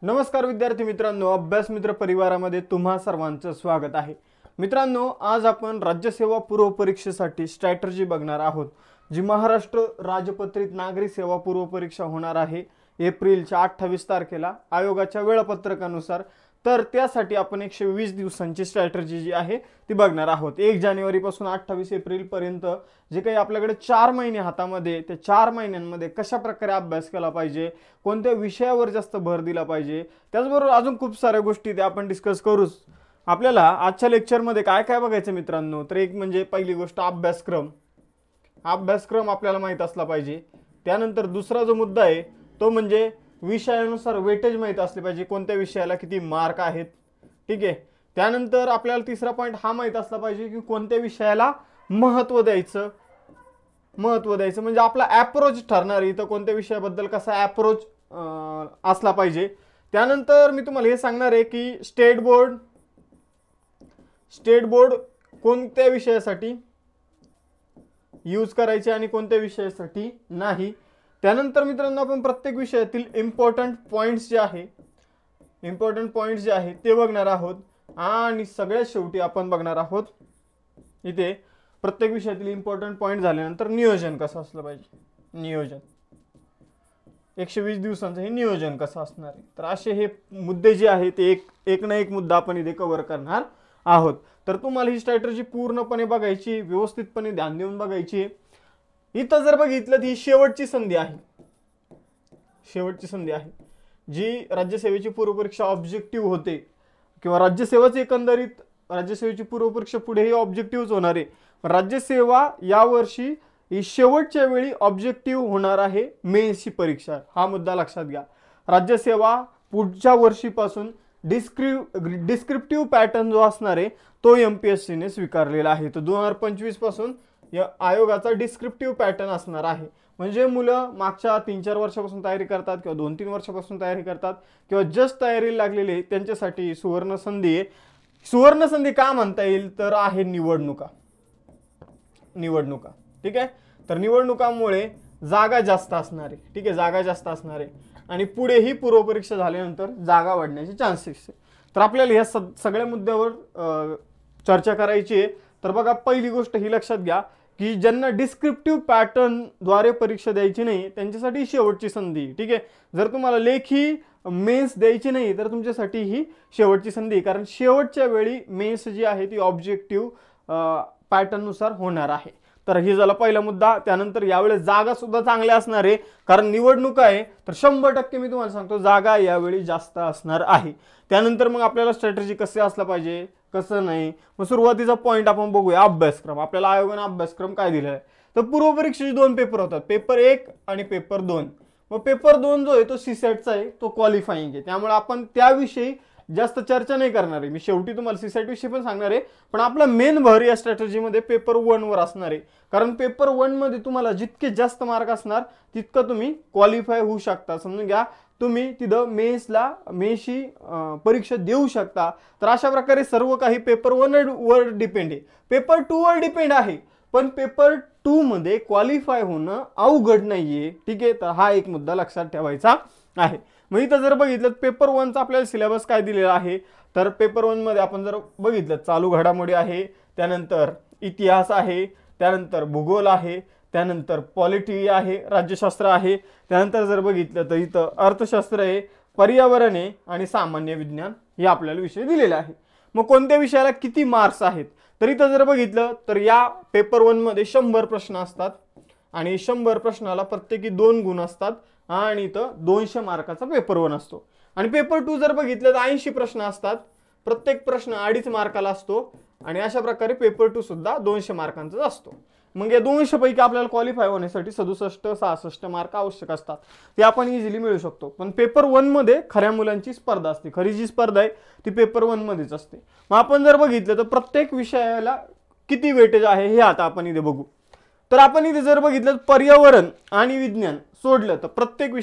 नमस्कार विद्यार्थी मित्रांनो, अभ्यास मित्र परिवारामध्ये तुम्हा सर्वांचं स्वागत आहे। मित्रांनो, आज आपण राज्यसेवा पूर्व परीक्षेसाठी स्ट्रॅटेजी बघणार आहोत, जी महाराष्ट्र राजपत्रित नागरी सेवा पूर्व परीक्षा होणार आहे एप्रिलच्या 28 तारखेला आयोगाच्या वेळापत्रकानुसार। तर त्यासाठी आपण 120 दिवसांची स्ट्रॅटेजी जी आहे ती बघणार आहोत। 1 जानेवारी पासून 28 एप्रिल पर्यंत जे काही आपल्याकडे 4 महिने हातामध्ये, त्या 4 महिन्यांमध्ये कशा प्रकारे अभ्यास केला पाहिजे, कोणत्या विषयावर जास्त भर दिला पाहिजे, त्याचबरोबर अजून खूप साऱ्या गोष्टी ते आपण डिस्कस करूच। आपल्याला आजच्या लेक्चरमध्ये काय काय बघायचं मित्रांनो, तर एक म्हणजे पहिली गोष्ट अभ्यासक्रम आपल्याला माहित असला पाहिजे। त्यानंतर दुसरा जो मुद्दा आहे तो म्हणजे विषयानुसार वेटेज माहित असले पाहिजे, कोणत्या विषयाला किती मार्क आहेत, ठीक आहे। त्यानंतर आपल्याला तिसरा पॉइंट हा माहित असला पाहिजे की कोणत्या विषयाला महत्त्व द्यायचं म्हणजे आपला अप्रोच ठरणार आहे, तर कोणत्या विषयाबद्दल कसा अप्रोच असला पाहिजे। त्यानंतर मी तुम्हाला हे सांगणार आहे की स्टेट बोर्ड कोणत्या विषयासाठी यूज करायचे आणि कोणत्या विषयासाठी नाही। त्यानंतर मित्रांनो आपण प्रत्येक विषयातील इम्पॉर्टंट पॉइंट्स जे आहे ते बघणार आहोत। आणि सगळ्यात शेवटी आपण बघणार आहोत इथे प्रत्येक विषयातील इम्पॉर्टंट पॉइंट झाल्यानंतर नियोजन कसं असलं पाहिजे। नियोजन 120 दिवसांचं हे नियोजन कसं असणार आहे, तर असे हे मुद्दे जे आहेत ते एक ना एक मुद्दा आपण इथे कव्हर करणार आहोत। तर तुम्हाला ही स्ट्रॅटेजी पूर्णपणे बघायची, व्यवस्थितपणे ध्यान देऊन बघायची। इथं जर बघितलं ही शेवटची संधी आहे जी राज्यसेवेची पूर्व परीक्षा ऑब्जेक्टिव्ह होते, किंवा राज्यसेवाचे एकंदरीत राज्यसेवेची पूर्व परीक्षा पुढेही ऑब्जेक्टिव्हच होणार आहे। राज्यसेवा यावर्षी ही शेवटच्या वेळी ऑब्जेक्टिव्ह होणार आहे मेन्सची परीक्षा, हा मुद्दा लक्षात घ्या। राज्यसेवा पुढच्या वर्षीपासून डिस्क्रिप्टिव्ह पॅटर्न जो असणार आहे तो एमपीएससी ने स्वीकारलेला आहे। तर 2025 पासून या आयोगाचा डिस्क्रिप्टिव्ह पॅटर्न असणार आहे। म्हणजे मुलं मागच्या 3-4 वर्षापासून तयारी करतात किंवा 2-3 वर्षापासून तयारी करतात किंवा जस्ट तयारीला लागलेले त्यांच्यासाठी सुवर्ण संधी आहे। सुवर्ण संधी का म्हणता येईल, तर आहे निवडणुका, ठीक आहे। तर निवडणुकांमुळे जागा जास्त असणार आहे, ठीक आहे, जागा जास्त असणार आहे आणि पुढेही पूर्व परीक्षा झाल्यानंतर जागा वाढण्याचे चान्सेस आहे। तर आपल्याला या सगळ्या मुद्द्यावर चर्चा करायची आहे। तर बघा, पहिली गोष्ट ही लक्षात घ्या की ज्यांना डिस्क्रिप्टिव्ह पॅटर्न द्वारे परीक्षा द्यायची नाही त्यांच्यासाठी शेवटची संधी, ठीक आहे। जर तुम्हाला लेखी मेन्स द्यायची नाही तर तुमच्यासाठी ही शेवटची संधी, कारण शेवटच्या वेळी मेन्स जी आहे ती ऑब्जेक्टिव्ह पॅटर्न नुसार होणार आहे। तर हे झाला पहिला मुद्दा। त्यानंतर यावेळी जागा सुद्धा चांगल्या असणार आहे, कारण निवडणूक आहे, तर 100% मी तुम्हाला सांगतो जागा यावेळी जास्त असणार आहे। त्यानंतर मग आपल्याला स्ट्रॅटेजी कसे असला पाहिजे, कसं नाही। मग सुरुवातीचा पॉइंट आपण बघूया, अभ्यासक्रम। आपल्याला आयोगाने अभ्यासक्रम काय दिलेला आहे, तर पूर्व परीक्षेचे 2 पेपर होतात, पेपर 1 आणि पेपर 2। मग पेपर 2 जो आहे तो सीसॅटचा आहे, तो क्वालिफाईंग आहे, त्यामुळे आपण त्याविषयी जास्त चर्चा नाही करणार आहे। मी शेवटी तुम्हाला सीसॅट विषयी पण सांगणार आहे, पण आपला मेन भर या स्ट्रॅटेजीमध्ये पेपर 1 वर असणार आहे, कारण पेपर 1 मध्ये तुम्हाला जितके जास्त मार्क असणार तितकं तुम्ही क्वालिफाय होऊ शकता। समजून घ्या, तुम्ही तिथं मेन्सची परीक्षा देऊ शकता। तर अशा प्रकारे सर्व काही पेपर 1 वर डिपेंड आहे, पेपर 2 वर डिपेंड आहे, पण पेपर 2 मध्ये क्वालिफाय होणं अवघड नाहीये, ठीक आहे। तर हा एक मुद्दा लक्षात ठेवायचा आहे। मग इथं जर बघितलं पेपर 1 चा आपल्याला सिलेबस काय दिलेला आहे, तर पेपर 1 मध्ये आपण जर बघितलं चालू घडामोडी आहे, त्यानंतर इतिहास आहे, त्यानंतर भूगोल आहे, त्यानंतर पॉलिटी आहे, राज्यशास्त्र आहे, त्यानंतर जर बघितलं तर इथं अर्थशास्त्र आहे, पर्यावरण आहे आणि सामान्य विज्ञान हे आपल्याला विषय दिलेले आहे। मग कोणत्या विषयाला किती मार्क्स आहेत, तर इथं जर बघितलं तर या पेपर 1 मध्ये 100 प्रश्न असतात आणि 100 प्रश्नाला प्रत्येकी 2 गुण असतात आणि इथं 200 मार्काचा पेपर 1 असतो। आणि पेपर 2 जर बघितलं तर 80 प्रश्न असतात, प्रत्येक प्रश्न 2.5 मार्काला असतो आणि अशा प्रकारे पेपर 2 सुद्धा 200 मार्कांचा असतो। मग या 200 पैकी आपल्याला क्वालिफाय होण्यासाठी 67-66 मार्क आवश्यक असतात, ते आपण इझिली मिळू शकतो। पण पेपर 1 मध्ये खऱ्या मुलांची स्पर्धा असते, खरी जी स्पर्धा आहे ती पेपर 1 मध्येच असते। मग आपण जर बघितलं तर प्रत्येक विषयाला किती वेटेज आहे हे आता आपण इथे बघू। तर आपण इथे जर बघितलं पर्यावरण आणि विज्ञान सोडलं तर प्रत्येक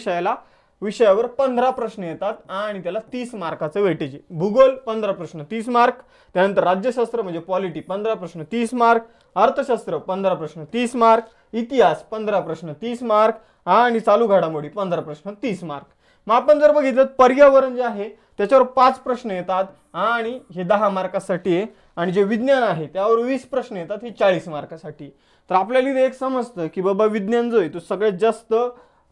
विषयावर 15 प्रश्न येतात आणि त्याला 30 मार्काचं वेटेज आहे। भूगोल 15 प्रश्न 30 मार्क, त्यानंतर राज्यशास्त्र म्हणजे पॉलिटी 15 प्रश्न 30 मार्क, अर्थशास्त्र 15 प्रश्न 30 मार्क, इतिहास 15 प्रश्न 30 मार्क आणि चालू घडामोडी 15 प्रश्न 30 मार्क. मग आपण जर बघितलं पर्यावरण जे आहे त्याच्यावर 5 प्रश्न येतात आणि हे 10 मार्कासाठी आहे, आणि जे विज्ञान आहे त्यावर 20 प्रश्न येतात, हे 40 मार्कासाठी. तर आपल्याला इथे एक समजतं की बाबा विज्ञान जो आहे तो सगळ्यात जास्त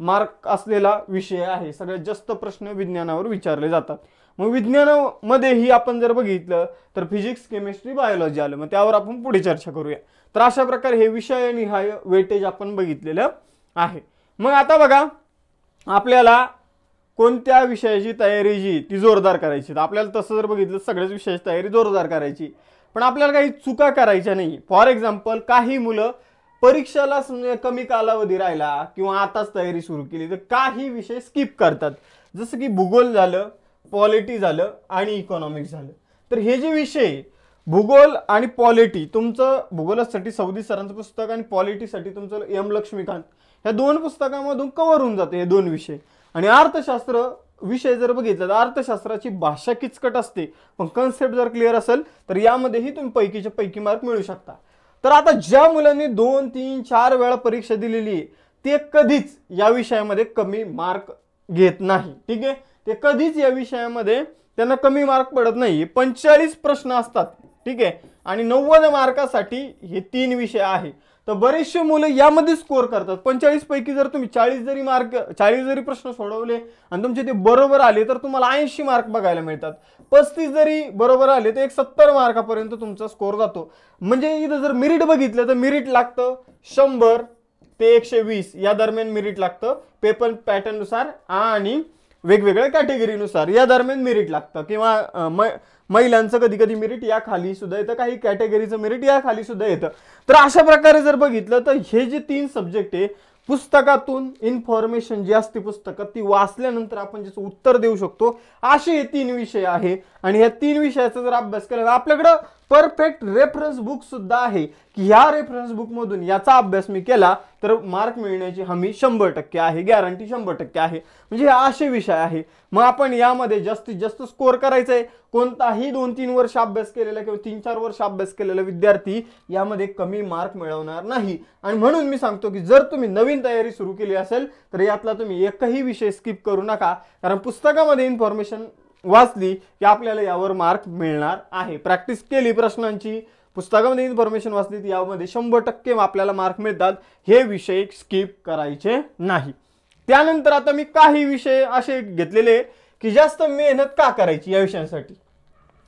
मार्क असलेला विषय आहे, सगळ्यात जास्त प्रश्न विज्ञानावर विचारले जातात. मग विज्ञानामध्येही आपण जर बघितलं तर फिजिक्स, केमिस्ट्री, बायोलॉजी आलं, मग त्यावर आपण पुढे चर्चा करूया. तर अशा प्रकारे हे विषयनिहाय वेटेज आपण बघितलेलं आहे. मग आता बघा, आपल्याला कोणत्या विषयाची तयारी जी ती जोरदार करायची. तर आपल्याला तसं जर बघितलं सगळ्याच विषयाची तयारी जोरदार करायची, पण आपल्याला काही चुका करायच्या नाही. फॉर एक्झाम्पल, काही मुलं परीक्षेला कमी कालावधी राहिला किंवा आताच तयारी सुरू केली तर काही विषय स्किप करतात, जसं की भूगोल झालं, पॉलिटी झालं आणि इकॉनॉमिक्स झालं. तर हे जे विषय भूगोल आणि पॉलिटी, तुमचं भूगोलासाठी सौदी सरांचं पुस्तक आणि पॉलिटीसाठी तुमचं एम लक्ष्मीकांत, ह्या 2 पुस्तकांमधून कव्हर होऊन जाते हे 2 विषय. आणि अर्थशास्त्र विषय जर बघितलं तर अर्थशास्त्राची भाषा किचकट असते, पण कन्सेप्ट जर क्लिअर असेल तर यामध्येही तुम्ही पैकीच्या पैकी मार्क मिळू शकता. तर आता ज्या मुलांनी 2, 3, 4 वेळा परीक्षा दिलेली आहे ते कधीच या विषयामध्ये कमी मार्क घेत नाही. ठीक आहे, ते कधीच या विषयामध्ये त्यांना कमी मार्क पडत नाही. 45 प्रश्न असतात, ठीक आहे, आणि 90 मार्कासाठी हे 3 विषय आहे. तर बरेचसे मुलं यामध्ये स्कोर करतात. 45 पैकी जर तुम्ही 40 जरी प्रश्न सोडवले आणि तुमचे ते बरोबर आले तर तुम्हाला 80 मार्क बघायला मिळतात. 35 जरी बरोबर आले तर 70 मार्कापर्यंत तुमचा स्कोर जातो. म्हणजे इथं जर मेरिट बघितलं तर मेरिट लागतं 100 ते 120 या दरम्यान मेरिट लागतं, पेपर पॅटर्ननुसार आणि वेगवेगळ्या कॅटेगरीनुसार या दरम्यान मेरिट लागतं. किंवा महिलांचं कधी कधी मेरिट या खाली सुद्धा येतं, काही कॅटेगरीचं मेरिट या खाली सुद्धा येतं. तर अशा प्रकारे जर बघितलं तर हे जे 3 सब्जेक्ट आहे, पुस्तकातून इन्फॉर्मेशन जी असते पुस्तकात ती वाचल्यानंतर आपण ज्याचं उत्तर देऊ शकतो, असे हे 3 विषय आहे. आणि ह्या 3 विषयाचा जर अभ्यास केला तर आपल्याकडं परफेक्ट रेफरन्स बुक सुद्धा आहे, की ह्या रेफरन्स बुक मधून याचा अभ्यास मी केला तर मार्क मिळण्याची हमी 100% आहे, गॅरंटी 100% आहे. म्हणजे हे असे विषय आहे. मग आपण यामध्ये जास्तीत जास्त स्कोर करायचा आहे. कोणताही 2-3 वर्ष अभ्यास केलेला किंवा 3-4 वर्ष अभ्यास केलेला विद्यार्थी यामध्ये कमी मार्क मिळवणार नाही. आणि म्हणून मी सांगतो की जर तुम्ही नवीन तयारी सुरू केली असेल तर यातला तुम्ही एकही विषय स्किप करू नका, कारण पुस्तकामध्ये इन्फॉर्मेशन वाचली की आपल्याला यावर मार्क मिळणार आहे. प्रॅक्टिस केली प्रश्नांची, पुस्तकामध्ये इन्फॉर्मेशन वाचली तर यामध्ये 100% आपल्याला मार्क मिळतात. हे विषय स्किप करायचे नाही. त्यानंतर आता मी काही विषय असे घेतलेले की जास्त मेहनत का करायची या विषयांसाठी,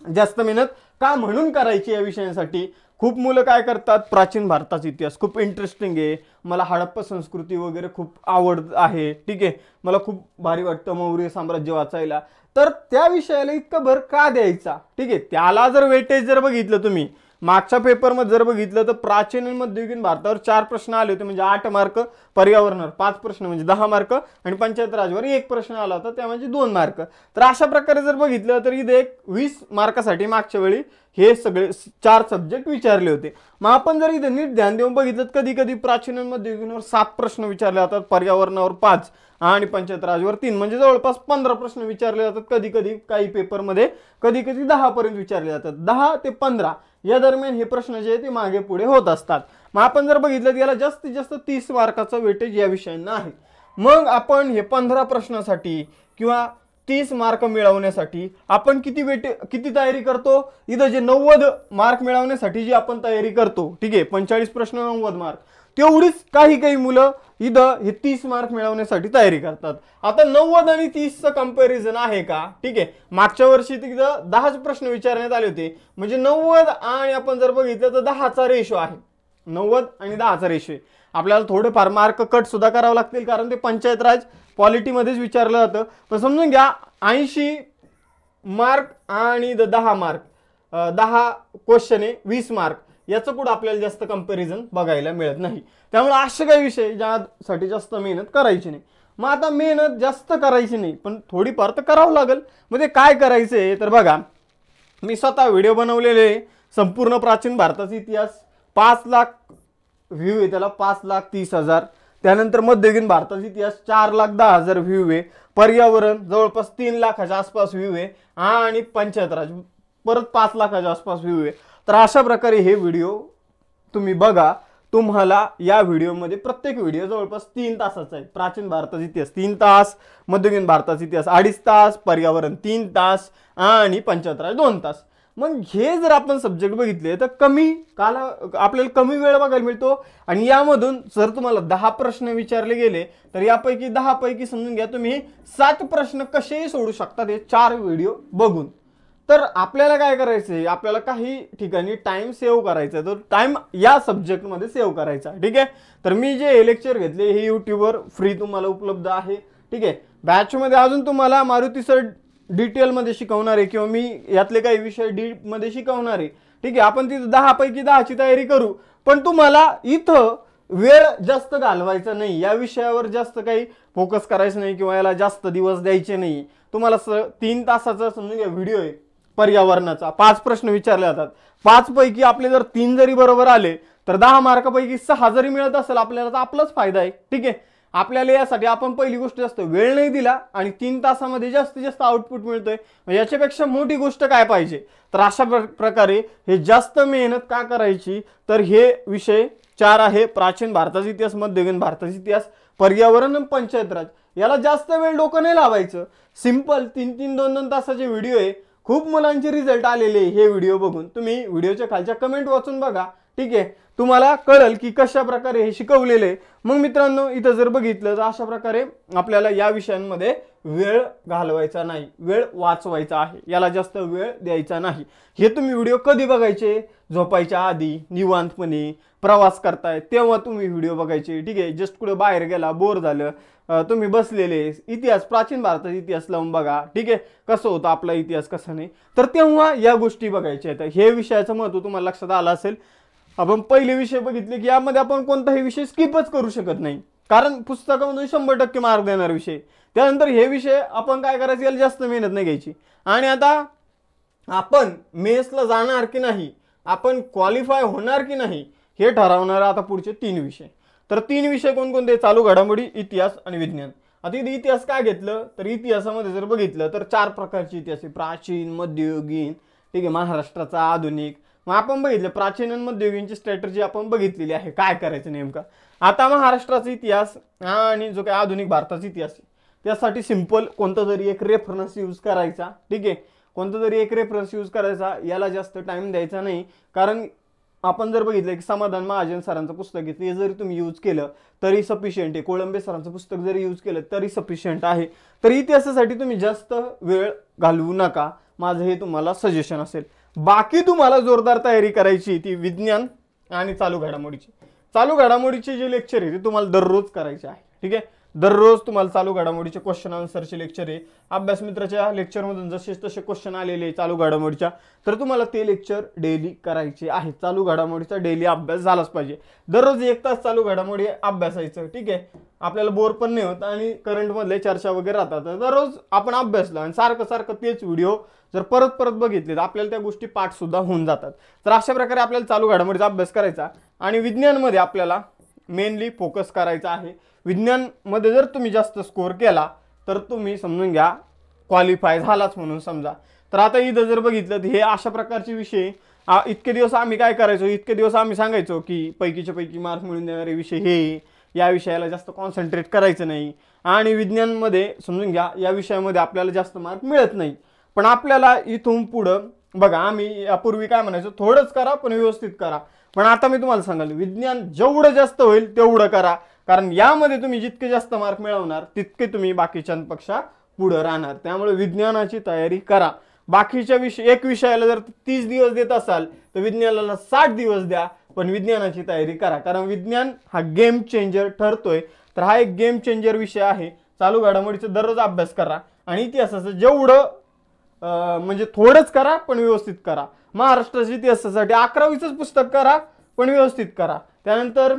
जास्त मेहनत का म्हणून करायची या विषयांसाठी. खूप मुलं काय करतात, प्राचीन भारताचा इतिहास खूप इंटरेस्टिंग आहे, मला हडप्पा संस्कृती वगैरे खूप आवड आहे, ठीक आहे, मला खूप भारी वाटतं मौर्य साम्राज्य वाचायला, तर त्या विषयाला इतकं भर का द्यायचा. ठीक आहे, त्याला जर वेटेज जर बघितलं तुम्ही मागच्या पेपरमध्ये जर बघितलं तर प्राचीन आणि मध्ययुगीन भारतावर 4 प्रश्न आले होते, म्हणजे 8 मार्क, पर्यावरणावर 5 प्रश्न म्हणजे 10 मार्क, आणि पंचायत राजवर 1 प्रश्न आला होता त्या म्हणजे 2 मार्क. तर अशा प्रकारे जर बघितलं तर इथे 20 मार्कासाठी मागच्या वेळी हे सगळे 4 सब्जेक्ट विचारले होते. मग आपण जर इथे नीट ध्यान देऊन बघितलं कधी कधी प्राचीन आणि मध्ययुगीनवर 7 प्रश्न विचारले जातात, पर्यावरणावर 5 आणि पंचायत राजवर 3, म्हणजे जवळपास 15 प्रश्न विचारले जातात. कधी कधी काही पेपरमध्ये कधी कधी 10 पर्यंत विचारले जातात. 10 ते 15 या दरम्यान हे प्रश्न जे ते मागे पुढे होत असतात. मग आपण जर बघितलं तर याला जास्तीत जास्त 30 मार्काचं वेटेज या विषयांना आहे. मग आपण हे 15 प्रश्नासाठी किंवा 30 मार्क मिळवण्यासाठी आपण किती तयारी करतो. इथं जे 90 मार्क मिळवण्यासाठी जी आपण तयारी करतो, ठीक आहे, 45 प्रश्न 90 मार्क, तेवढीच काही मुलं इथं हे 30 मार्क मिळवण्यासाठी तयारी करतात. आता 90 आणि 30चं कंपॅरिझन आहे का, ठीक आहे, मागच्या वर्षी तिथं 10 प्रश्न विचारण्यात आले होते, म्हणजे 90 आणि आपण जर बघितलं तर 10चा रेशो आहे, 90 आणि 10चा रेशो आहे. आपल्याला थोडेफार मार्क कट सुद्धा करावं लागतील, कारण ते पंचायत राज पॉलिटीमध्येच विचारलं जातं. पण समजून घ्या 80 मार्क आणि 10 मार्क, 10 क्वेश्चन आहे 20 मार्क, याचं पुढे आपल्याला जास्त कंपॅरिझन बघायला मिळत नाही. त्यामुळे असे काही विषय ज्यासाठी जास्त मेहनत करायची नाही. मग आता मेहनत जास्त करायची नाही पण थोडीफार तर करावं लागेल. म्हणजे काय करायचंय तर बघा, मी स्वतः व्हिडिओ बनवलेले संपूर्ण प्राचीन भारताचा इतिहास, 5 लाख व्ह्यू आहे त्याला, 5,30,000. त्यानंतर मध्ययुगीन भारताचा इतिहास 4,10,000 व्ह्यू आहे. पर्यावरण जवळपास 3 लाखाच्या आसपास व्ह्यू आहे. आणि पंचायत राज परत 5 लाखाच्या आसपास व्ह्यू आहे. तर अशा प्रकारे हे व्हिडिओ तुम्ही बघा, तुम्हाला या व्हिडिओमध्ये प्रत्येक व्हिडिओ जवळपास 3 तासाचा आहे. प्राचीन भारताचा इतिहास 3 तास, मध्ययुगीन भारताचा इतिहास 2.5 तास, पर्यावरण 3 तास आणि पंचतंत्र 2 तास. मग हे जर आपण सब्जेक्ट बघितले तर आपल्याला कमी वेळ बघायला मिळतो. आणि यामधून जर तुम्हाला 10 प्रश्न विचारले गेले तर यापैकी 10 पैकी समजून घ्या तुम्ही 7 प्रश्न कसेही सोडू शकता हे 4 व्हिडिओ बघून. तर आपल्याला काय करायचंय, आपल्याला काही ठिकाणी टाइम सेव्ह करायचा, तर टाइम या सब्जेक्टमध्ये सेव्ह करायचा. ठीक आहे. तर मी जे लेक्चर घेतले हे यूट्यूबवर फ्री तुम्हाला उपलब्ध आहे. ठीक आहे. बॅचमध्ये अजून तुम्हाला मारुती सर डिटेलमध्ये शिकवणार आहे किंवा मी यातले काही विषय डीप मध्ये शिकवणार आहे. ठीक आहे. आपण तिथे 10 पैकी 10 ची तयारी करू, पण तुम्हाला इथं वेळ जास्त घालवायचा नाही, या विषयावर जास्त काही फोकस करायचं नाही किंवा याला जास्त दिवस द्यायचे नाही. तुम्हाला 3 तासाचा समजून व्हिडिओ आहे पर्यावरणाचा, 5 प्रश्न विचारले जातात. 5 पैकी आपले जर 3 जरी बरोबर आले तर 10 मार्कापैकी 6 जरी मिळत असेल आपल्याला तर आपलाच फायदा आहे. ठीक आहे. आपल्याला यासाठी आपण पहिली गोष्ट जास्त वेळ नाही दिला आणि 3 तासामध्ये जास्तीत जास्त आउटपुट मिळतोय, याच्यापेक्षा मोठी गोष्ट काय पाहिजे. तर अशा प्रकारे हे जास्त मेहनत का करायची, तर हे विषय 4 आहे. प्राचीन भारताचा इतिहास, मध्ययुगीन भारताचा इतिहास, पर्यावरण आणि पंचायत राज. याला जास्त वेळ डोकं नाही लावायचं. सिंपल 3-3, 2-2 तासाचे व्हिडिओ आहे. खूप मुलांचे रिझल्ट आलेले हे व्हिडिओ बघून. तुम्ही व्हिडिओच्या खालच्या कमेंट वाचून बघा. ठीक आहे. तुम्हाला कळेल की कशा प्रकारे हे शिकवलेले. मग मित्रांनो इथं जर बघितलं तर अशा प्रकारे आपल्याला या विषयांमध्ये वेळ घालवायचा नाही, वेळ वाचवायचा आहे, याला जास्त वेळ द्यायचा नाही. हे तुम्ही व्हिडिओ कधी बघायचे, झोपायच्या आधी, निवांतपणे प्रवास करताय तेव्हा तुम्ही व्हिडिओ बघायचे. ठीक आहे. जस्ट कुठे बाहेर गेला, बोर झालं, तुम्ही बसलेले, इतिहास प्राचीन भारताचा इतिहास लावून बघा. ठीक आहे. कसं होतं आपला इतिहास कसं नाही, तर तेव्हा या गोष्टी बघायच्या आहेत. हे विषयाचं महत्त्व तुम्हाला लक्षात आलं असेल. आपण पहिले विषय बघितले की यामध्ये आपण कोणताही विषय स्किपच करू शकत नाही, कारण पुस्तकामधून 100% मार्क देणार विषय. त्यानंतर हे विषय आपण काय करायचं, याला जास्त मेहनत नाही घ्यायची. आणि आता आपण मेसला जाणार की नाही, आपण क्वालिफाय होणार की नाही हे ठरवणार आता पुढचे 3 विषय. तर 3 विषय कोणकोणते, चालू घडामोडी, इतिहास आणि विज्ञान. आता इथे इतिहास काय घेतलं तर इतिहासामध्ये जर बघितलं तर 4 प्रकारचे इतिहास आहे, प्राचीन, मध्ययुगीन, ठीक आहे, महाराष्ट्राचा, आधुनिक. मग आपण बघितलं प्राचीन आणि मध्ययुगीनची स्ट्रॅटेजी आपण बघितलेली आहे, काय करायचं नेमका. आता महाराष्ट्राचा इतिहास आणि जो काही आधुनिक भारताचा इतिहास आहे त्यासाठी सिंपल कोणता तरी एक रेफरन्स यूज करायचा. ठीक आहे. कोणता तरी एक रेफरन्स यूज करायचा, याला जास्त टाइम द्यायचा नाही. कारण आपण जर बघितलं की समाधान महाजन सरांचं पुस्तक आहे, ते जरी तुम्ही यूज केलं तरी सफिशियंट आहे. कोळंबे सरांचं पुस्तक जरी यूज केलं तरी सफिशियंट आहे. तर इतिहासासाठी तुम्ही जास्त वेळ घालवू नका, माझं हे तुम्हाला सजेशन असेल. बाकी तुम्हाला जोरदार तयारी करायची ती विज्ञान आणि चालू घडामोडीची. चालू घडामोडीचे जे लेक्चर आहे ते तुम्हाला दररोज करायचे आहे. ठीक आहे. दररोज तुम्हाला चालू घडामोडीचे क्वेश्चन आन्सरचे लेक्चर आहे. अभ्यास मित्राच्या लेक्चरमधून जसे तसे क्वेश्चन आलेले चालू घडामोडीच्या, तर तुम्हाला ते लेक्चर डेली करायचे आहे. चालू घडामोडीचा डेली अभ्यास झालाच पाहिजे. दररोज 1 तास चालू घडामोडी अभ्यासायचं. ठीक आहे. आपल्याला बोर पण नाही होत आणि करंट मधले चर्चा वगैरे राहतात. दररोज आपण अभ्यासला आणि सारखं तेच व्हिडिओ जर परत परत बघितले तर आपल्याला त्या गोष्टी पाठ सुद्धा होऊन जातात. तर अशा प्रकारे आपल्याला चालू घडामोडीचा अभ्यास करायचा. आणि विज्ञानमध्ये आपल्याला मेनली फोकस करायचा आहे. विज्ञानमध्ये जर तुम्ही जास्त स्कोर केला तर तुम्ही समजून घ्या क्वालिफाय झालाच म्हणून समजा. तर आता इथं जर बघितलं तर हे अशा प्रकारचे विषय इतके दिवस आम्ही काय करायचो, इतके दिवस आम्ही सांगायचो की पैकीच्या पैकी मार्क मिळून देणारे विषय हे, या विषयाला जास्त कॉन्सन्ट्रेट करायचं नाही. आणि विज्ञानमध्ये समजून घ्या या विषयामध्ये आपल्याला जास्त मार्क मिळत नाही. पण आपल्याला इथून पुढं बघा, आम्ही यापूर्वी काय म्हणायचो, थोडंच करा पण व्यवस्थित करा. पण आता मी तुम्हाला सांगाल विज्ञान जेवढं जास्त होईल तेवढं करा, कारण यामध्ये तुम्ही जितके जास्त मार्क मिळवणार तितके तुम्ही बाकीच्यांपेक्षा पुढे राहणार. त्यामुळे विज्ञानाची तयारी करा. बाकीच्या एक विषयाला जर 30 दिवस देत असाल तर विज्ञानाला 60 दिवस द्या, पण विज्ञानाची तयारी करा. कारण विज्ञान हा गेम चेंजर ठरतोय. तर हा एक गेम चेंजर विषय आहे. चालू घडामोडीचा दररोज अभ्यास करा आणि इतिहासाचं जेवढं म्हणजे थोडंच करा पण व्यवस्थित करा. महाराष्ट्राच्या इतिहासासाठी 11वीचंच पुस्तक करा पण व्यवस्थित करा. त्यानंतर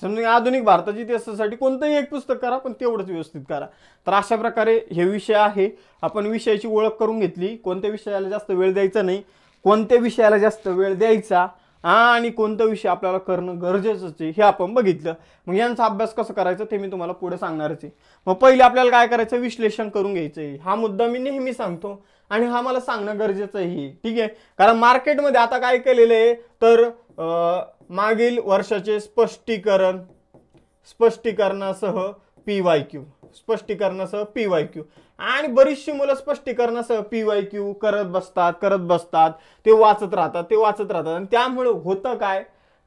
समजा आधुनिक भारताच्या इतिहासासाठी कोणतंही एक पुस्तक करा पण तेवढंच व्यवस्थित करा. तर अशा प्रकारे हे विषय आहे. आपण विषयाची ओळख करून घेतली, कोणत्या विषयाला जास्त वेळ द्यायचा नाही, कोणत्या विषयाला जास्त वेळ द्यायचा आणि कोणता विषय आपल्याला करणं गरजेचंच आहे हे आपण बघितलं. मग यांचा अभ्यास कसं करायचं ते मी तुम्हाला पुढे सांगणारच आहे. मग पहिले आपल्याला काय करायचं, विश्लेषण करून घ्यायचं आहे. हा मुद्दा मी नेहमी सांगतो आणि हा मला सांगणं गरजेचं आहे. ठीक आहे. कारण मार्केटमध्ये आता काय केलेलं आहे तर मागील वर्षाचे स्पष्टीकरणासह PYQ, स्पष्टीकरणासह PYQ. आणि बरीचशी मुलं स्पष्टीकरणासह PYQ करत बसतात, ते वाचत राहतात आणि त्यामुळे होतं काय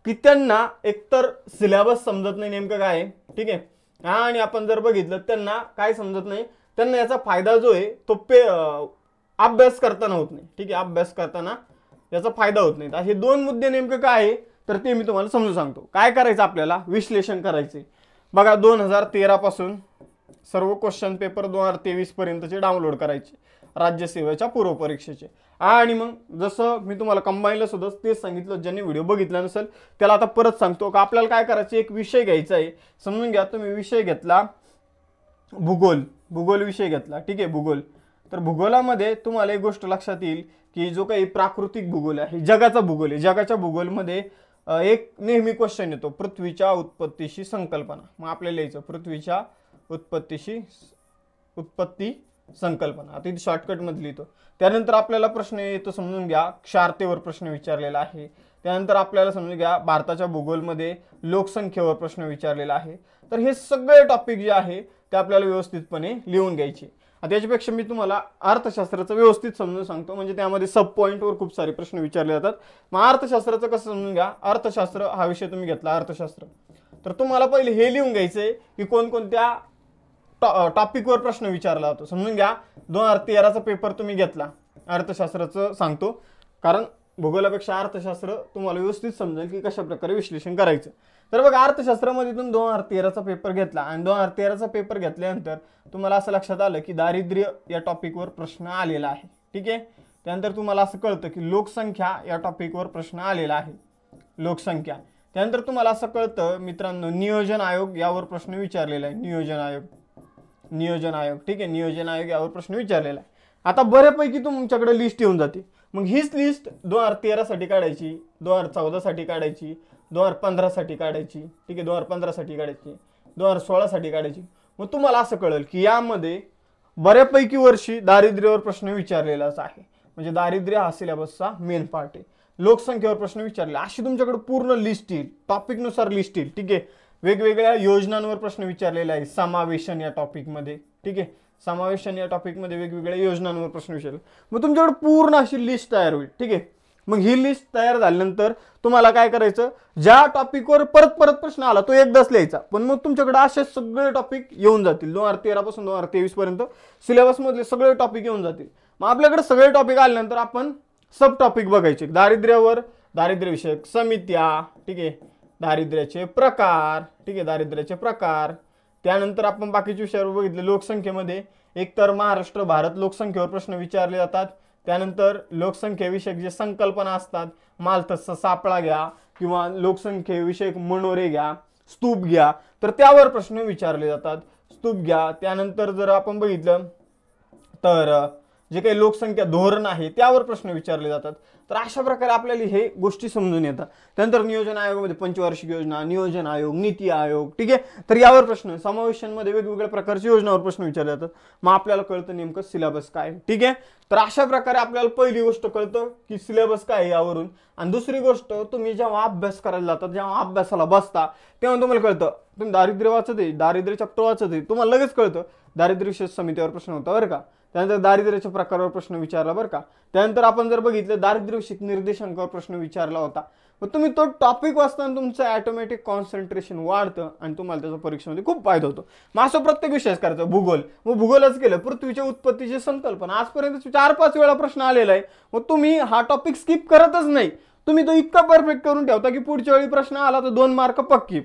की त्यांना एकतर सिलेबस समजत नाही नेमकं काय आहे, ठीक आहे. आणि आपण जर बघितलं त्यांना काय समजत नाही, त्यांना याचा फायदा जो आहे तो अभ्यास करताना होत नाही, ठीक आहे. अभ्यास करताना याचा फायदा होत नाही. तर हे दोन मुद्दे नेमकं काय आहे तर ते मी तुम्हाला समजून सांगतो. काय करायचं आपल्याला, विश्लेषण करायचे. बघा 2013 पासून सर्व क्वेश्चन पेपर 2023 पर्यंतचे डाउनलोड करायचे राज्यसेवेच्या पूर्व परीक्षेचे. आणि मग जसं मी तुम्हाला कंबाईनला सुद्धा तेच सांगितलं, ज्यांनी व्हिडिओ बघितला नसेल त्याला आता परत सांगतो का आपल्याला काय करायचं, एक विषय घ्यायचा आहे. समजून घ्या, तुम्ही विषय घेतला भूगोल विषय घेतला, ठीक आहे. भूगोल, तर भूगोलामध्ये तुम्हाला एक गोष्ट लक्षात येईल की जो काही प्राकृतिक भूगोल आहे, जगाचा भूगोल आहे, जगाच्या भूगोलमध्ये एक नेहमी क्वेश्चन येतो, पृथ्वीच्या उत्पत्तीशी संकल्पना. मग आपल्याला लिहायचं पृथ्वीच्या उत्पत्ती संकल्पना. आता इथे शॉर्टकट मध्ये लिहितो. त्यानंतर आपल्याला प्रश्न येतो, समजून घ्या, क्षारतेवर प्रश्न विचारलेला आहे. त्यानंतर आपल्याला समजून घ्या भारताच्या भूगोलमध्ये लोकसंख्येवर प्रश्न विचारलेला आहे. तर हे सगळे टॉपिक जे आहे ते आपल्याला व्यवस्थितपणे लिहून घ्यायचे. आता याच्यापेक्षा मी तुम्हाला अर्थशास्त्राचं व्यवस्थित समजून सांगतो, म्हणजे त्यामध्ये सब पॉईंटवर खूप सारे प्रश्न विचारले जातात. मग अर्थशास्त्राचं कसं समजून घ्या. अर्थशास्त्र हा विषय तुम्ही घेतला अर्थशास्त्र, तर तुम्हाला पहिले हे लिहून घ्यायचंय की कोणकोणत्या टॉपिकवर प्रश्न विचारला जातो. समजून घ्या 2013चा पेपर तुम्ही घेतला, अर्थशास्त्राचं सांगतो, कारण भूगोलापेक्षा अर्थशास्त्र तुम्हाला व्यवस्थित समजेल की कशा प्रकारे विश्लेषण करायचं. तर बघा अर्थशास्त्रामध्ये तुम्ही 2013चा पेपर घेतला आणि 2013चा पेपर घेतल्यानंतर तुम्हाला असं लक्षात आलं की दारिद्र्य या टॉपिकवर प्रश्न आलेला आहे, ठीक आहे. त्यानंतर तुम्हाला असं कळतं की लोकसंख्या या टॉपिकवर प्रश्न आलेला आहे, लोकसंख्या. त्यानंतर तुम्हाला असं कळतं मित्रांनो, नियोजन आयोग यावर प्रश्न विचारलेला आहे, नियोजन आयोग, ठीक आहे. नियोजन आयोग यावर प्रश्न विचारलेला आहे. आता बऱ्यापैकी तुमच्याकडे लिस्ट येऊन जाते. मग हीच लिस्ट 2013 साठी काढायची, 2014 साठी काढायची, 2015 साठी काढायची, ठीक आहे, 2015 साठी काढायची, 2016 साठी काढायची. मग तुम्हाला असं कळेल की यामध्ये बऱ्यापैकी वर्षी दारिद्र्यावर प्रश्न विचारलेलाच आहे, म्हणजे दारिद्र्य हा सिलेबसचा मेन पार्ट आहे. लोकसंख्येवर प्रश्न विचारले, अशी तुमच्याकडे पूर्ण लिस्ट येईल, टॉपिकनुसार लिस्ट येईल, ठीक आहे. वेगवेगळ्या योजनांवर प्रश्न विचारलेला आहे, समावेशन या टॉपिकमध्ये, ठीक आहे. समावेशन या टॉपिकमध्ये वेगवेगळ्या योजनांवर प्रश्न विचारले. मग तुमच्याकडे पूर्ण अशी लिस्ट तयार होईल, ठीक आहे. मग ही लिस्ट तयार झाल्यानंतर तुम्हाला काय करायचं, ज्या टॉपिकवर परत प्रश्न आला तो एकदाच लिहायचा. पण मग तुमच्याकडे असे सगळे टॉपिक येऊन जातील 2013 पासून 2023 पर्यंत सिलेबस मधले सगळे टॉपिक येऊन जातील. मग आपल्याकडे सगळे टॉपिक आल्यानंतर आपण सब टॉपिक बघायचे. दारिद्र्यावर दारिद्र्य विषयक समित्या, ठीक आहे, दारिद्र्याचे प्रकार, ठीक आहे, दारिद्र्याचे प्रकार. त्यानंतर आपण बाकीच्या विषयावर बघितले. लोकसंख्येमध्ये एकतर महाराष्ट्र भारत लोकसंख्येवर प्रश्न विचारले जातात. त्यानंतर लोकसंख्येविषयक जे संकल्पना असतात, मालतसा सापळा घ्या किंवा लोकसंख्येविषयक मनोरे घ्या, स्तूप घ्या, तर त्यावर प्रश्न विचारले जातात. स्तूप घ्या. त्यानंतर जर आपण बघितलं तर जे काही लोकसंख्या धोरण आहे त्यावर प्रश्न विचारले जातात. तर अशा प्रकारे आपल्याला हे गोष्टी समजून येतात. त्यानंतर नियोजन आयोगामध्ये पंचवार्षिक योजना, नियोजन आयोग, नीती आयोग, ठीक आहे, तर यावर प्रश्न, समावेशांमध्ये वेगवेगळ्या प्रकारच्या योजनावर प्रश्न विचारले जातात. मग आपल्याला कळतं नेमकं सिलेबस काय, ठीक आहे. तर अशा प्रकारे आपल्याला पहिली गोष्ट कळतं की सिलेबस काय आहे यावरून. आणि दुसरी गोष्ट, तुम्ही जेव्हा अभ्यास करायला जातात, जेव्हा अभ्यासाला बसता तेव्हा तुम्हाला कळतं, तुम्ही दारिद्र्य वाचत आहे, दारिद्र्य चॅप्टर वाचत आहे, तुम्हाला लगेच कळतं दारिद्र्य विशेष समितीवर प्रश्न होता बरं का. त्यानंतर दारिद्र्याच्या प्रकारावर प्रश्न विचारला बरं का. त्यानंतर आपण जर बघितलं दारिद्र्य विषयक निर्देशांकावर प्रश्न विचारला होता. मग तुम्ही तो टॉपिक वाचताना तुमचं ऑटोमॅटिक कॉन्सन्ट्रेशन वाढतं आणि तुम्हाला त्याचा परीक्षेमध्ये खूप फायदा होतो. मग असं प्रत्येक विषयाच करायचं. भूगोल, मग भूगोलच केलं, पृथ्वीच्या उत्पत्तीची संकल्पना आजपर्यंत 4-5 वेळा प्रश्न आलेला आहे. मग तुम्ही हा टॉपिक स्किप करतच नाही, तुम्ही तो इतका परफेक्ट करून ठेवता की पुढच्या वेळी प्रश्न आला तर 2 मार्क पक्की.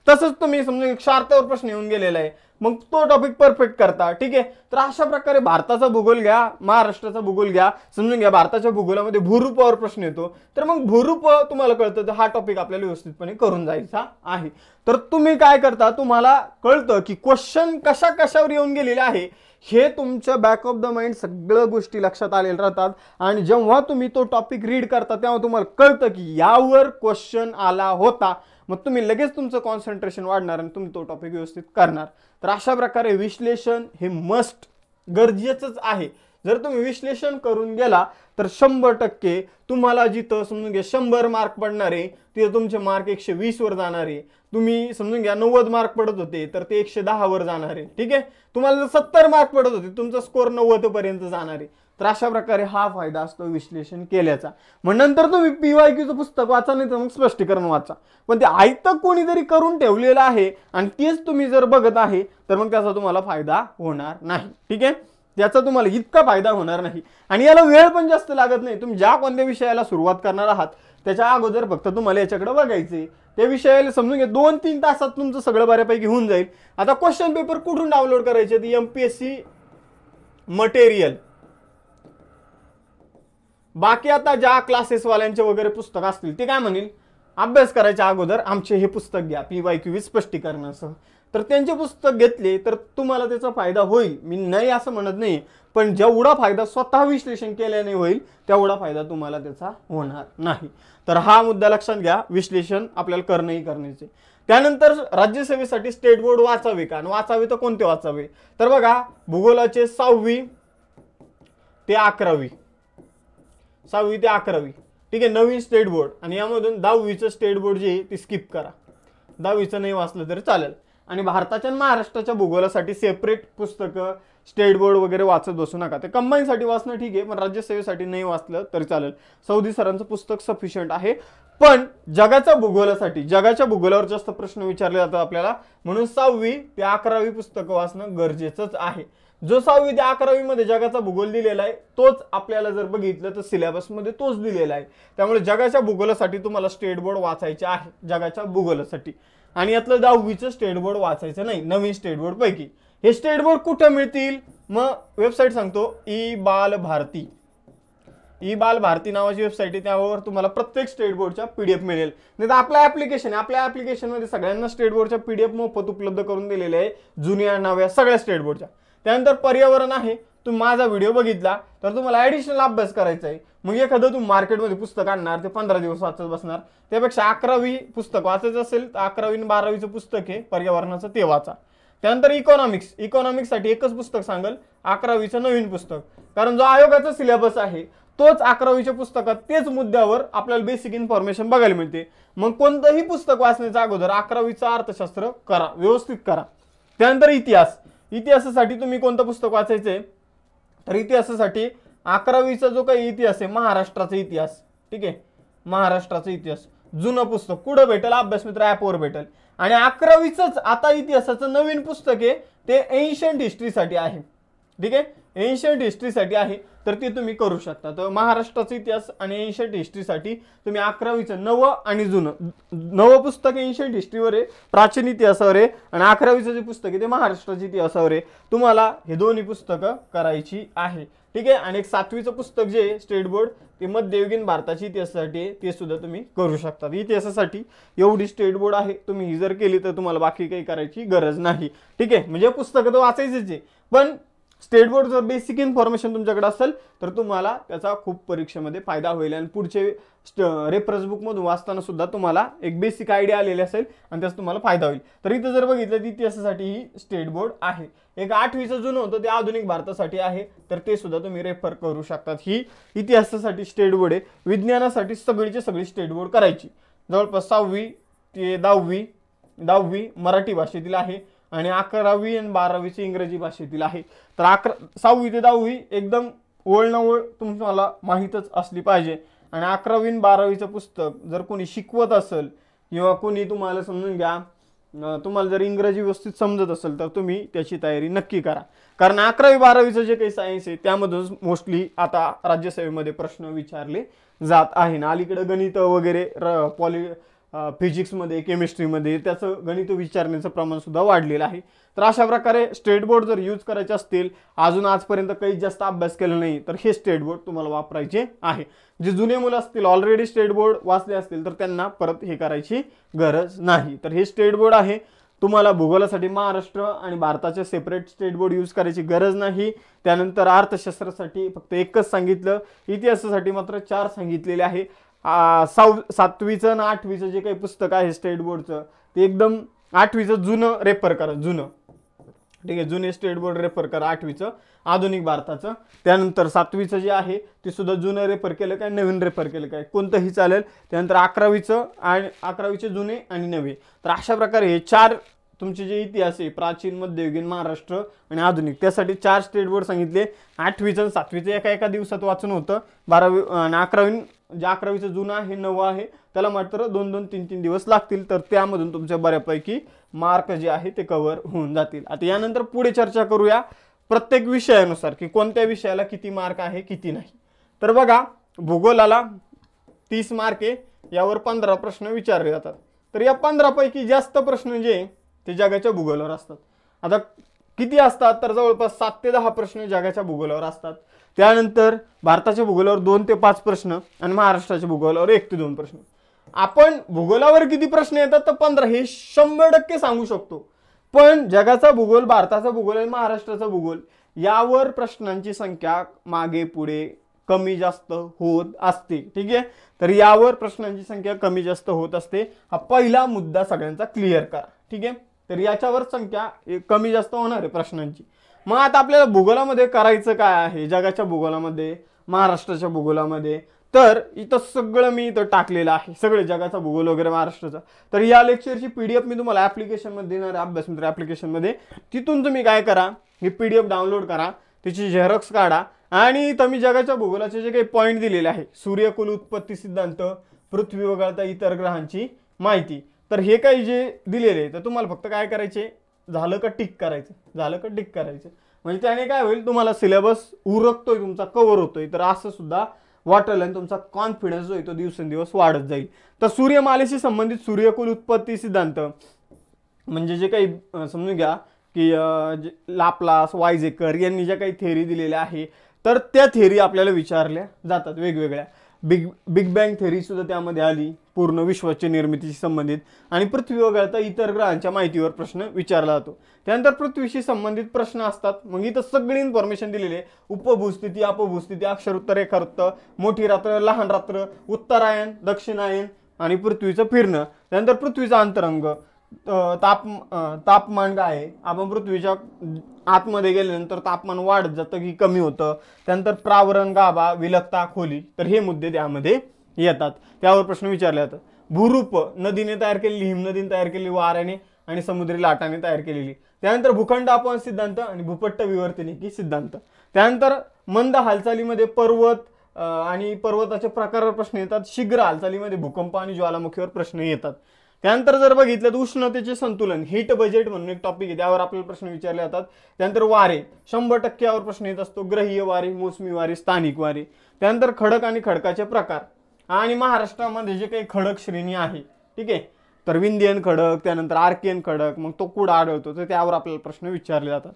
तसंच तुम्ही समजा क्षारतेवर प्रश्न येऊन गेलेला आहे, मग तो टॉपिक परफेक्ट करता, ठीक आहे. तर अशा प्रकारे भारताचा भूगोल घ्या, महाराष्ट्राचा भूगोल घ्या, समजून घ्या भारताच्या भूगोलामध्ये भूरूपावर प्रश्न येतो. तर मग भूरूप तुम्हाला कळतं, तर हा टॉपिक आपल्याला व्यवस्थितपणे करून जायचा आहे. तर तुम्ही काय करता, तुम्हाला कळतं की क्वेश्चन कशावर येऊन गेलेले आहे, हे तुमच्या बॅक ऑफ द माइंड सगळ्या गोष्टी लक्षात आलेल्या राहतात. आणि जेव्हा तुम्ही तो टॉपिक रीड करता तेव्हा तुम्हाला कळतं की यावर क्वेश्चन आला होता. मग तुम्ही लगेच तुमचं कॉन्सन्ट्रेशन वाढणार आणि तुम्ही तो टॉपिक व्यवस्थित करणार. तर अशा प्रकारे विश्लेषण हे मस्ट गरजेचंच आहे. जर तुम्ही विश्लेषण करून गेला तर 100% तुम्हाला जिथं समजून घ्या 100 मार्क पडणार आहे तिथं तुमचे मार्क 120 वर जाणार आहे. तुम्ही समजून घ्या 90 मार्क पडत होते तर ते 110 वर जाणार आहे. ठीक आहे, तुम्हाला जर 70 मार्क पडत होते तुमचा स्कोर 90 पर्यंत जाणार आहे. तर अशा प्रकारे हा फायदा असतो विश्लेषण केल्याचा. मग नंतर तुम्ही PYQचं पुस्तक वाचा नाही तर मग स्पष्टीकरण वाचा, पण ते आयतं कोणीतरी करून ठेवलेलं आहे आणि तेच तुम्ही जर बघत आहे तर मग त्याचा तुम्हाला फायदा होणार नाही. ठीक आहे, त्याचा तुम्हाला इतका फायदा होणार नाही आणि याला वेळ पण जास्त लागत नाही. तुम्ही ज्या कोणत्या विषयाला सुरुवात करणार आहात त्याच्या अगोदर फक्त तुम्हाला याच्याकडे बघायचे, त्या विषयाला समजून घ्या 2-3 तासात तुमचं सगळं बऱ्यापैकी होऊन जाईल. आता क्वेश्चन पेपर कुठून डाउनलोड करायचे, ती MPSC मटेरियल. बाकी आता ज्या क्लासेसवाल्यांचे वगैरे पुस्तक असतील ते काय म्हणेल, अभ्यास करायच्या अगोदर आमचे हे पुस्तक घ्या PYQ स्पष्टीकरणासह. तर त्यांचे पुस्तक घेतले तर तुम्हाला त्याचा फायदा होईल, मी नाही असं म्हणत नाही, पण जेवढा फायदा स्वतः विश्लेषण केल्याने होईल तेवढा फायदा तुम्हाला त्याचा होणार नाही. तर हा मुद्दा लक्षात घ्या, विश्लेषण आपल्याला करणंही करण्याचे. त्यानंतर राज्यसेवेसाठी स्टेट बोर्ड वाचावे का, आणि वाचावे तर कोणते वाचावे, तर बघा भूगोलाचे 6वी ते 11वी, 6वी ते 11वी. ठीक आहे, नवीन स्टेट बोर्ड, आणि यामधून 10वीचं स्टेट बोर्ड जे ती स्किप करा, 10वीचं नाही वाचलं तरी चालेल. आणि भारताच्या आणि महाराष्ट्राच्या भूगोलासाठी सेपरेट पुस्तकं स्टेट बोर्ड वगैरे वाचत बसू नका. ते कंबाईनसाठी वाचणं ठीक आहे, पण राज्यसेवेसाठी नाही वाचलं तरी चालेल. सौदी सरांचं पुस्तक सफिशियंट आहे. पण जगाच्या भूगोलासाठी, जगाच्या भूगोलावर जास्त प्रश्न विचारले जातात आपल्याला, म्हणून 6वी ते 11वी पुस्तकं वाचणं गरजेचंच आहे. जो 6वी ते 11वी मध्ये जगाचा भूगोल दिलेला आहे तोच आपल्याला जर बघितलं तर सिलेबसमध्ये तोच दिलेला आहे. त्यामुळे जगाच्या भूगोलासाठी तुम्हाला स्टेट बोर्ड वाचायचे आहे, जगाच्या भूगोलासाठी. आणि यातलं 10वीचं स्टेट बोर्ड वाचायचं नाही, नवीन स्टेट बोर्ड पैकी. हे स्टेट बोर्ड कुठे मिळतील, मग वेबसाईट सांगतो, ई-बाल भारती. ई-बाल भारती नावाची वेबसाईट आहे, त्यावर तुम्हाला प्रत्येक स्टेट बोर्डच्या PDF मिळेल. नाही तर आपलं ऍप्लिकेशन आहे, आपल्या ऍप्लिकेशनमध्ये सगळ्यांना स्टेट बोर्डच्या PDF मोफत उपलब्ध करून दिलेले आहे, जुन्या नव्या सगळ्या स्टेट बोर्डच्या. त्यानंतर पर्यावरण आहे, तुम्ही माझा व्हिडिओ बघितला तर तुम्हाला ॲडिशनल अभ्यास करायचा आहे. मग एखादं तुम्ही मार्केटमध्ये पुस्तक आणणार, ते 15 दिवस वाचत बसणार, त्यापेक्षा 11वी पुस्तक वाचायचं असेल तर 11वी आणि 12वीचं पुस्तक आहे पर्यावरणाचं, ते वाचा. त्यानंतर इकॉनॉमिक्स, इकॉनॉमिक्ससाठी एकच पुस्तक सांगेल, 11वीचं नवीन पुस्तक, कारण जो आयोगाचा सिलेबस आहे तोच 11वीच्या पुस्तकात तेच मुद्द्यावर आपल्याला बेसिक इन्फॉर्मेशन बघायला मिळते. मग कोणतंही पुस्तक वाचण्याच्या अगोदर 11वीचं अर्थशास्त्र करा, व्यवस्थित करा. त्यानंतर इतिहास, इतिहासासाठी तुम्ही कोणतं पुस्तक वाचायचंय, तर इतिहासासाठी 11वीचा जो काही इतिहास आहे, महाराष्ट्राचा इतिहास. ठीक आहे, महाराष्ट्राचा इतिहास जुनं पुस्तक कुठं भेटेल, अभ्यास मित्र ॲपवर भेटेल. आणि 11वीचंच आता इतिहासाचं नवीन पुस्तक आहे, ते एन्शियंट हिस्ट्रीसाठी आहे. ठीक आहे, एन्शियंट हिस्ट्रीसाठी आहे, तर ते तुम्ही करू शकता. तर महाराष्ट्राचा इतिहास आणि एन्शियंट हिस्ट्रीसाठी तुम्ही 11वीचं नवं आणि जुनं, नवं पुस्तक एन्शियंट हिस्ट्रीवर आहे, प्राचीन इतिहासावर आहे, आणि 11वीचं जे पुस्तक आहे ते महाराष्ट्राच्या इतिहासावर आहे. तुम्हाला हे दोन्ही पुस्तकं करायची आहे. ठीक आहे, आणि एक 7वीचं पुस्तक जे आहे स्टेट बोर्ड, ते मध्ययुगीन भारताच्या इतिहासासाठी आहे, ते सुद्धा तुम्ही करू शकता. इतिहासासाठी एवढी स्टेट बोर्ड आहे, तुम्ही ही जर केली तर तुम्हाला बाकी काही करायची गरज नाही. ठीक आहे, म्हणजे पुस्तकं तर वाचायचीच आहे, पण स्टेट बोर्ड जर बेसिक इन्फॉर्मेशन तुमच्याकडे असेल तर तुम्हाला त्याचा खूप परीक्षेमध्ये फायदा होईल. आणि पुढचे रेफरन्स बुकमधून वाचताना सुद्धा तुम्हाला एक बेसिक आयडिया आलेली असेल आणि त्याचा तुम्हाला फायदा होईल. तर इथं जर बघितलं तर इतिहासासाठी ही स्टेट बोर्ड आहे. एक 8वीचं जुनं होतं ते आधुनिक भारतासाठी आहे, तर ते सुद्धा तुम्ही रेफर करू शकतात. ही इतिहासासाठी स्टेट बोर्ड आहे. विज्ञानासाठी सगळीची सगळी स्टेट बोर्ड करायची. जवळपास 6वी ते 10वी मराठी भाषेतील आहे, आणि 11वी आणि 12वीची इंग्रजी भाषेतील आहे. तर 6वी ते 10वी एकदम ओळणावळ तुम्हाला माहीतच असली पाहिजे. आणि 11वी आणि 12वीचं पुस्तक जर कोणी शिकवत असेल किंवा कोणी तुम्हाला समजून घ्या, तुम्हाला जर इंग्रजी व्यवस्थित समजत असेल तर तुम्ही त्याची तयारी नक्की करा. कारण 11वी 12वीचं जे काही सायन्स आहे त्यामधून मोस्टली आता राज्यसेवेमध्ये प्रश्न विचारले जात आहे ना. अलीकडे गणित वगैरे फिजिक्समध्ये, केमिस्ट्रीमध्ये त्याचं गणित विचारण्याचं प्रमाण सुद्धा वाढलेलं आहे. तर अशा प्रकारे स्टेट बोर्ड जर यूज करायचे असतील, अजून आजपर्यंत काही जास्त अभ्यास केला नाही, तर हे स्टेट बोर्ड तुम्हाला वापरायचे आहे. जे जुने मुलं असतील, ऑलरेडी स्टेट बोर्ड वाचले असतील, तर त्यांना परत हे करायची गरज नाही. तर हे स्टेट बोर्ड आहे. तुम्हाला भूगोलासाठी महाराष्ट्र आणि भारताचे सेपरेट स्टेट बोर्ड यूज करायची गरज नाही. त्यानंतर अर्थशास्त्रासाठी फक्त एकच सांगितलं, इतिहासासाठी मात्र 4 सांगितलेले आहे. 7वीचं आणि 8वीचं जे काही पुस्तक आहे स्टेट बोर्डचं, ते एकदम 8वीचं जुनं रेफर करा, जुनं. ठीक आहे, जुने स्टेट बोर्ड रेफर करा 8वीचं, आधुनिक भारताचं. त्यानंतर 7वीचं जे आहे ते सुद्धा जुनं रेफर केलं काय, नवीन रेफर केलं काय, कोणतंही चालेल. त्यानंतर 11वीचं आणि 11वीचे जुने आणि नवे. तर अशा प्रकारे हे 4 तुमचे जे इतिहास आहे, प्राचीन, मध्ययुगीन, महाराष्ट्र आणि आधुनिक, त्यासाठी 4 स्टेट बोर्ड सांगितले. 8वीचं आणि 7वीचं एका दिवसात वाचून होतं. 12वी आणि 11वी, जे 11वीचं जुनं आहे, नवं आहे, त्याला मात्र 2-2, 3-3 दिवस लागतील. तर त्यामधून तुमच्या बऱ्यापैकी मार्क जे आहे ते कव्हर होऊन जातील. आता यानंतर पुढे चर्चा करूया प्रत्येक विषयानुसार की कोणत्या विषयाला किती मार्क आहे, किती नाही. तर बघा, भूगोलाला 30 मार्क आहे, यावर 15 प्रश्न विचारले जातात. तर या 15 पैकी जास्त प्रश्न जे ते जगाच्या भूगोलावर असतात. आता किती असतात, तर जवळपास 7 ते 10 प्रश्न जगाच्या भूगोलावर असतात. त्यानंतर भारताच्या भूगोलावर 2 ते 5 प्रश्न आणि महाराष्ट्राच्या भूगोलावर 1 ते 2 प्रश्न. आपण भूगोलावर किती प्रश्न येतात तर 15 हे 100% सांगू शकतो. पण जगाचा भूगोल, भारताचा भूगोल आणि महाराष्ट्राचा भूगोल यावर प्रश्नांची संख्या मागे पुढे कमी जास्त होत असते. ठीक आहे, तर यावर प्रश्नांची संख्या कमी जास्त होत असते. हा पहिला मुद्दा सगळ्यांचा क्लिअर करा. ठीक आहे, तर याच्यावर संख्या कमी जास्त होणार आहे प्रश्नांची. मग आता आपल्याला भूगोलामध्ये करायचं काय आहे, जगाच्या भूगोलामध्ये, महाराष्ट्राच्या भूगोलामध्ये. तर इथं सगळं मी इथं टाकलेलं आहे, सगळे जगाचा भूगोल वगैरे महाराष्ट्राचा. तर या लेक्चरची PDF मी तुम्हाला ॲप्लिकेशनमध्ये देणार आहे, अभ्यासमित्र ॲप्लिकेशनमध्ये. तिथून तुम्ही काय करा, ही PDF डाउनलोड करा, त्याची झेरॉक्स काढा आणि इथं मी जगाच्या भूगोलाचे जे काही पॉईंट दिलेले आहे, सूर्यकुल उत्पत्ती सिद्धांत, पृथ्वी वगळता इतर ग्रहांची माहिती, तर हे काही जे दिलेले आहे, तर तुम्हाला फक्त काय करायचे, झालं का टिक करायचं, झालं का टिक करायचं. म्हणजे त्याने काय होईल, तुम्हाला सिलेबस उरकतोय तुमचा, कव्हर होतोय. तर असं सुद्धा वाटेल आणि तुमचा कॉन्फिडन्स जो आहे तो दिवसेंदिवस वाढत जाईल. तर सूर्यमालेशी संबंधित सूर्यकुल उत्पत्ती सिद्धांत म्हणजे जे काही समजून घ्या की लाप्लास, वायझेकर यांनी ज्या काही थेअरी दिलेल्या आहे, तर त्या थेअरी आपल्याला विचारल्या जातात वेगवेगळ्या. बिग बँग थेअरी सुद्धा त्यामध्ये आली, पूर्ण विश्वाच्या निर्मितीशी संबंधित. आणि पृथ्वी वगळता इतर ग्रहांच्या माहितीवर प्रश्न विचारला जातो. त्यानंतर पृथ्वीशी संबंधित प्रश्न असतात. मग इथं सगळी इन्फॉर्मेशन दिलेली आहे, उपभूस्थिती, अपभूस्थिती, अक्षरवृत्त, रेखावृत्त, मोठी रात्र, लहान रात्र, उत्तरायण, दक्षिणायन आणि पृथ्वीचं फिरणं. त्यानंतर पृथ्वीचा अंतरंग, तापमान काय आहे, आपण पृथ्वीच्या आतमध्ये गेल्यानंतर तापमान वाढत जातं की कमी होतं. त्यानंतर प्रावरण, गाभा, विलगता, खोली, तर हे मुद्दे त्यामध्ये येतात, त्यावर प्रश्न विचारले जातात. भूरूप, नदीने तयार केलेली, हिमनदीने तयार केलेली, वाऱ्याने आणि समुद्री लाटाने तयार केलेली. त्यानंतर भूखंड अपवन सिद्धांत आणि भूपट्ट विवर्तनिकी सिद्धांत. त्यानंतर मंद हालचालीमध्ये पर्वत आणि पर्वताच्या प्रकारावर प्रश्न येतात. शीघ्र हालचालीमध्ये भूकंप आणि ज्वालामुखीवर प्रश्न येतात. त्यानंतर जर बघितलं तर उष्णतेचे संतुलन, हीट बजेट म्हणून एक टॉपिक आहे, त्यावर आपल्याला प्रश्न विचारले जातात. त्यानंतर वारे 100% यावर प्रश्न येत असतो, ग्रहीय वारे, मोसमी वारे, स्थानिक वारे. त्यानंतर खडक आणि खडकाचे प्रकार आणि महाराष्ट्रामध्ये जे काही खडक श्रेणी आहे, ठीक आहे, तर विंध्यन खडक, त्यानंतर आर्कियन खडक, मग तो कुठं आढळतो, तर त्यावर आपल्याला प्रश्न विचारले जातात.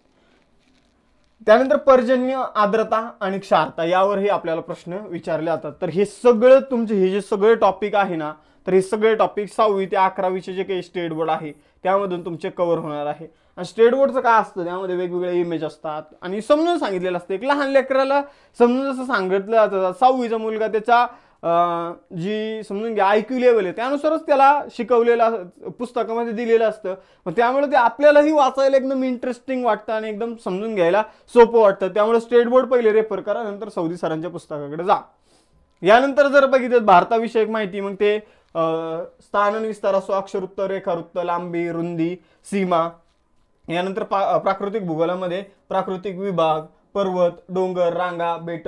त्यानंतर पर्जन्य, आर्द्रता आणि क्षारता यावरही आपल्याला प्रश्न विचारले जातात. तर हे सगळं तुमचे हे जे सगळे टॉपिक आहे ना, तर हे सगळे टॉपिक 6वी ते 11वीचे जे काही स्टेट बोर्ड आहे त्यामधून तुमचे कव्हर होणार आहे. आणि स्टेट बोर्डचं काय असतं, त्यामध्ये वेगवेगळे इमेज असतात आणि समजून सांगितलेलं असतं. एक लहान लेकराला समजून जसं सांगितलं जातं, 6वीचा मुलगा त्याचा जी समजून घ्या IQ लेवल आहे त्यानुसारच त्याला शिकवलेलं पुस्तकामध्ये दिलेलं असतं. मग त्यामुळे ते आपल्यालाही वाचायला एकदम इंटरेस्टिंग वाटतं आणि एकदम समजून घ्यायला सोपं वाटतं. त्यामुळे स्टेट बोर्ड पहिले रेफर करा, नंतर सौदी सरांच्या पुस्तकाकडे जा. यानंतर जर बघितलं भारताविषयक माहिती, मग ते स्थान आणि विस्तार असो, अक्षरवृत्त, रेखावृत्त, लांबी, रुंदी, सीमा. यानंतर प्राकृतिक भूगोलामध्ये प्राकृतिक विभाग, पर्वत, डोंगर, रांगा, बेट,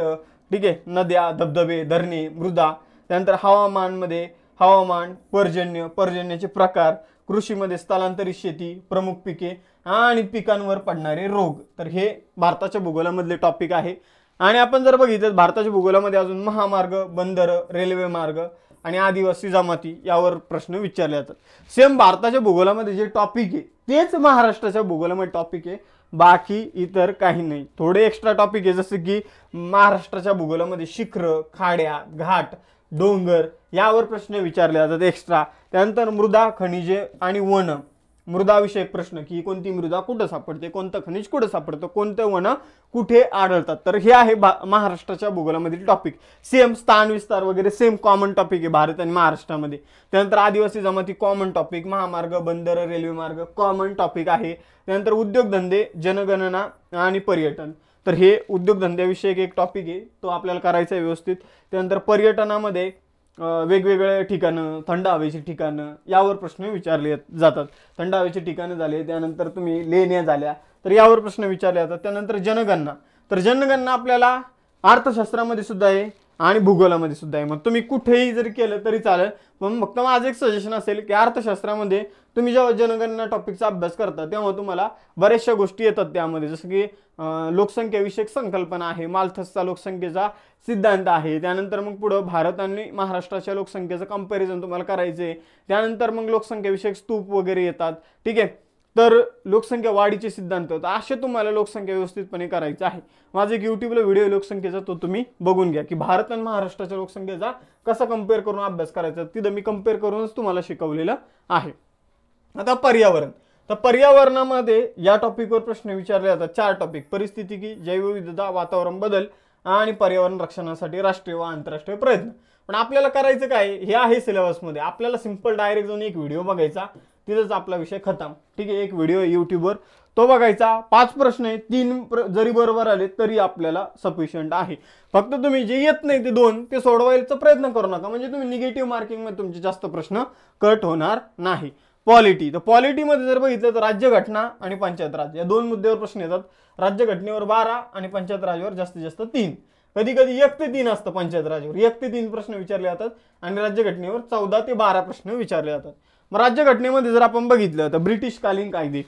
ठीक आहे, नद्या, धबधबे, धरणे, मृदा. त्यानंतर हवामानमध्ये हवामान, पर्जन्य, पर्जन्याचे प्रकार, कृषीमध्ये स्थलांतरित शेती, प्रमुख पिके आणि पिकांवर पडणारे रोग. तर हे भारताच्या भूगोलामधले टॉपिक आहे. आणि आपण जर बघितलं भारताच्या भूगोलामध्ये अजून महामार्ग, बंदर, रेल्वे मार्ग आणि आदिवासी जमाती यावर प्रश्न विचारले जातात. सेम भारताच्या भूगोलामध्ये जे टॉपिक आहे तेच महाराष्ट्राच्या भूगोलामध्ये टॉपिक आहे, बाकी इतर काही नाही. थोडे एक्स्ट्रा टॉपिक आहे, जसं की महाराष्ट्राच्या भूगोलामध्ये शिखर, खाड्या, घाट, डोंगर यावर प्रश्न विचारले जातात एक्स्ट्रा. त्यानंतर मृदा, खनिजे आणि वन, मृदाविषयक प्रश्न की कोणती मृदा कुठं सापडते, कोणतं खनिज कुठं सापडतं, कोणतं वन कुठे आढळतात. तर हे आहे महाराष्ट्राच्या भूगोलामधील टॉपिक. सेम स्थान विस्तार वगैरे सेम कॉमन टॉपिक आहे भारत आणि महाराष्ट्रामध्ये. त्यानंतर आदिवासी जमाती कॉमन टॉपिक, महामार्ग, बंदर, रेल्वे मार्ग कॉमन टॉपिक आहे. त्यानंतर उद्योगधंदे, जनगणना आणि पर्यटन. तर हे उद्योगधंद्याविषयक एक टॉपिक आहे, तो आपल्याला करायचा आहे व्यवस्थित. त्यानंतर पर्यटनामध्ये वेगवेगळे ठिकाणं, थंड हवेची ठिकाणं यावर प्रश्न विचारले जातात. थंड हवेची ठिकाणं झाले, त्यानंतर तुम्ही लेण्या झाल्या, तर यावर प्रश्न विचारले जातात. त्यानंतर जनगणना. तर जनगणना आपल्याला अर्थशास्त्रामध्ये सुद्धा आहे आणि भूगोलामध्ये सुद्धा आहे. मग तुम्ही कुठेही जरी केलं तरी चालेल, पण फक्त माझं एक सजेशन असेल की अर्थशास्त्रामध्ये तुम्ही जेव्हा जनगणना टॉपिकचा अभ्यास करता तेव्हा तुम्हाला बऱ्याचशा गोष्टी येतात त्यामध्ये, जसं की लोकसंख्याविषयक संकल्पना आहे, माल्थसचा लोकसंख्येचा सिद्धांत आहे. त्यानंतर मग पुढं भारत आणि महाराष्ट्राच्या लोकसंख्येचं कंपॅरिझन तुम्हाला करायचं आहे. त्यानंतर मग लोकसंख्याविषयक स्तूप वगैरे येतात. ठीक आहे, तर लोकसंख्या वाढीचे सिद्धांत, तर असे तुम्हाला लोकसंख्या व्यवस्थितपणे करायचं आहे. माझं एक यूट्यूबला व्हिडिओ लोकसंख्येचा, तो तुम्ही बघून घ्या की भारत आणि महाराष्ट्राच्या लोकसंख्येचा कसा कम्पेअर करून अभ्यास करायचा, तिथं मी कम्पेअर करूनच तुम्हाला शिकवलेलं आहे. आता पर्यावरण. तर पर्यावरणामध्ये या टॉपिकवर प्रश्न विचारले जातात. 4 टॉपिक: परिस्थितिकी, जैवविविधता, वातावरण बदल आणि पर्यावरण रक्षणासाठी राष्ट्रीय व आंतरराष्ट्रीय प्रयत्न. पण आपल्याला करायचं काय, हे आहे सिलेबसमध्ये. आपल्याला सिंपल डायरेक्ट जाऊन एक व्हिडिओ बघायचा, तिथंच आपला विषय खतम. ठीक आहे, एक व्हिडिओ यूट्यूबवर तो बघायचा. 5 प्रश्न आहे, 3 जरी बरोबर आले तरी आपल्याला सफिशियंट आहे. फक्त तुम्ही जे येत नाही ते 2 ते सोडवायचा प्रयत्न करू नका, म्हणजे तुम्ही निगेटिव्ह मार्किंगमध्ये तुमचे जास्त प्रश्न कट होणार नाही. पॉलिटी. तर पॉलिटीमध्ये जर बघितलं तर राज्यघटना आणि पंचायत राज या 2 मुद्द्यावर प्रश्न येतात. राज्यघटनेवर 12 आणि पंचायत राजवर जास्तीत जास्त 3. कधी कधी 1 ते 3 असतं पंचायत राजवर, 1 ते 3 प्रश्न विचारले जातात आणि राज्यघटनेवर 14 ते 12 प्रश्न विचारले जातात. मग राज्यघटनेमध्ये जर आपण बघितलं तर ब्रिटिशकालीन कायदे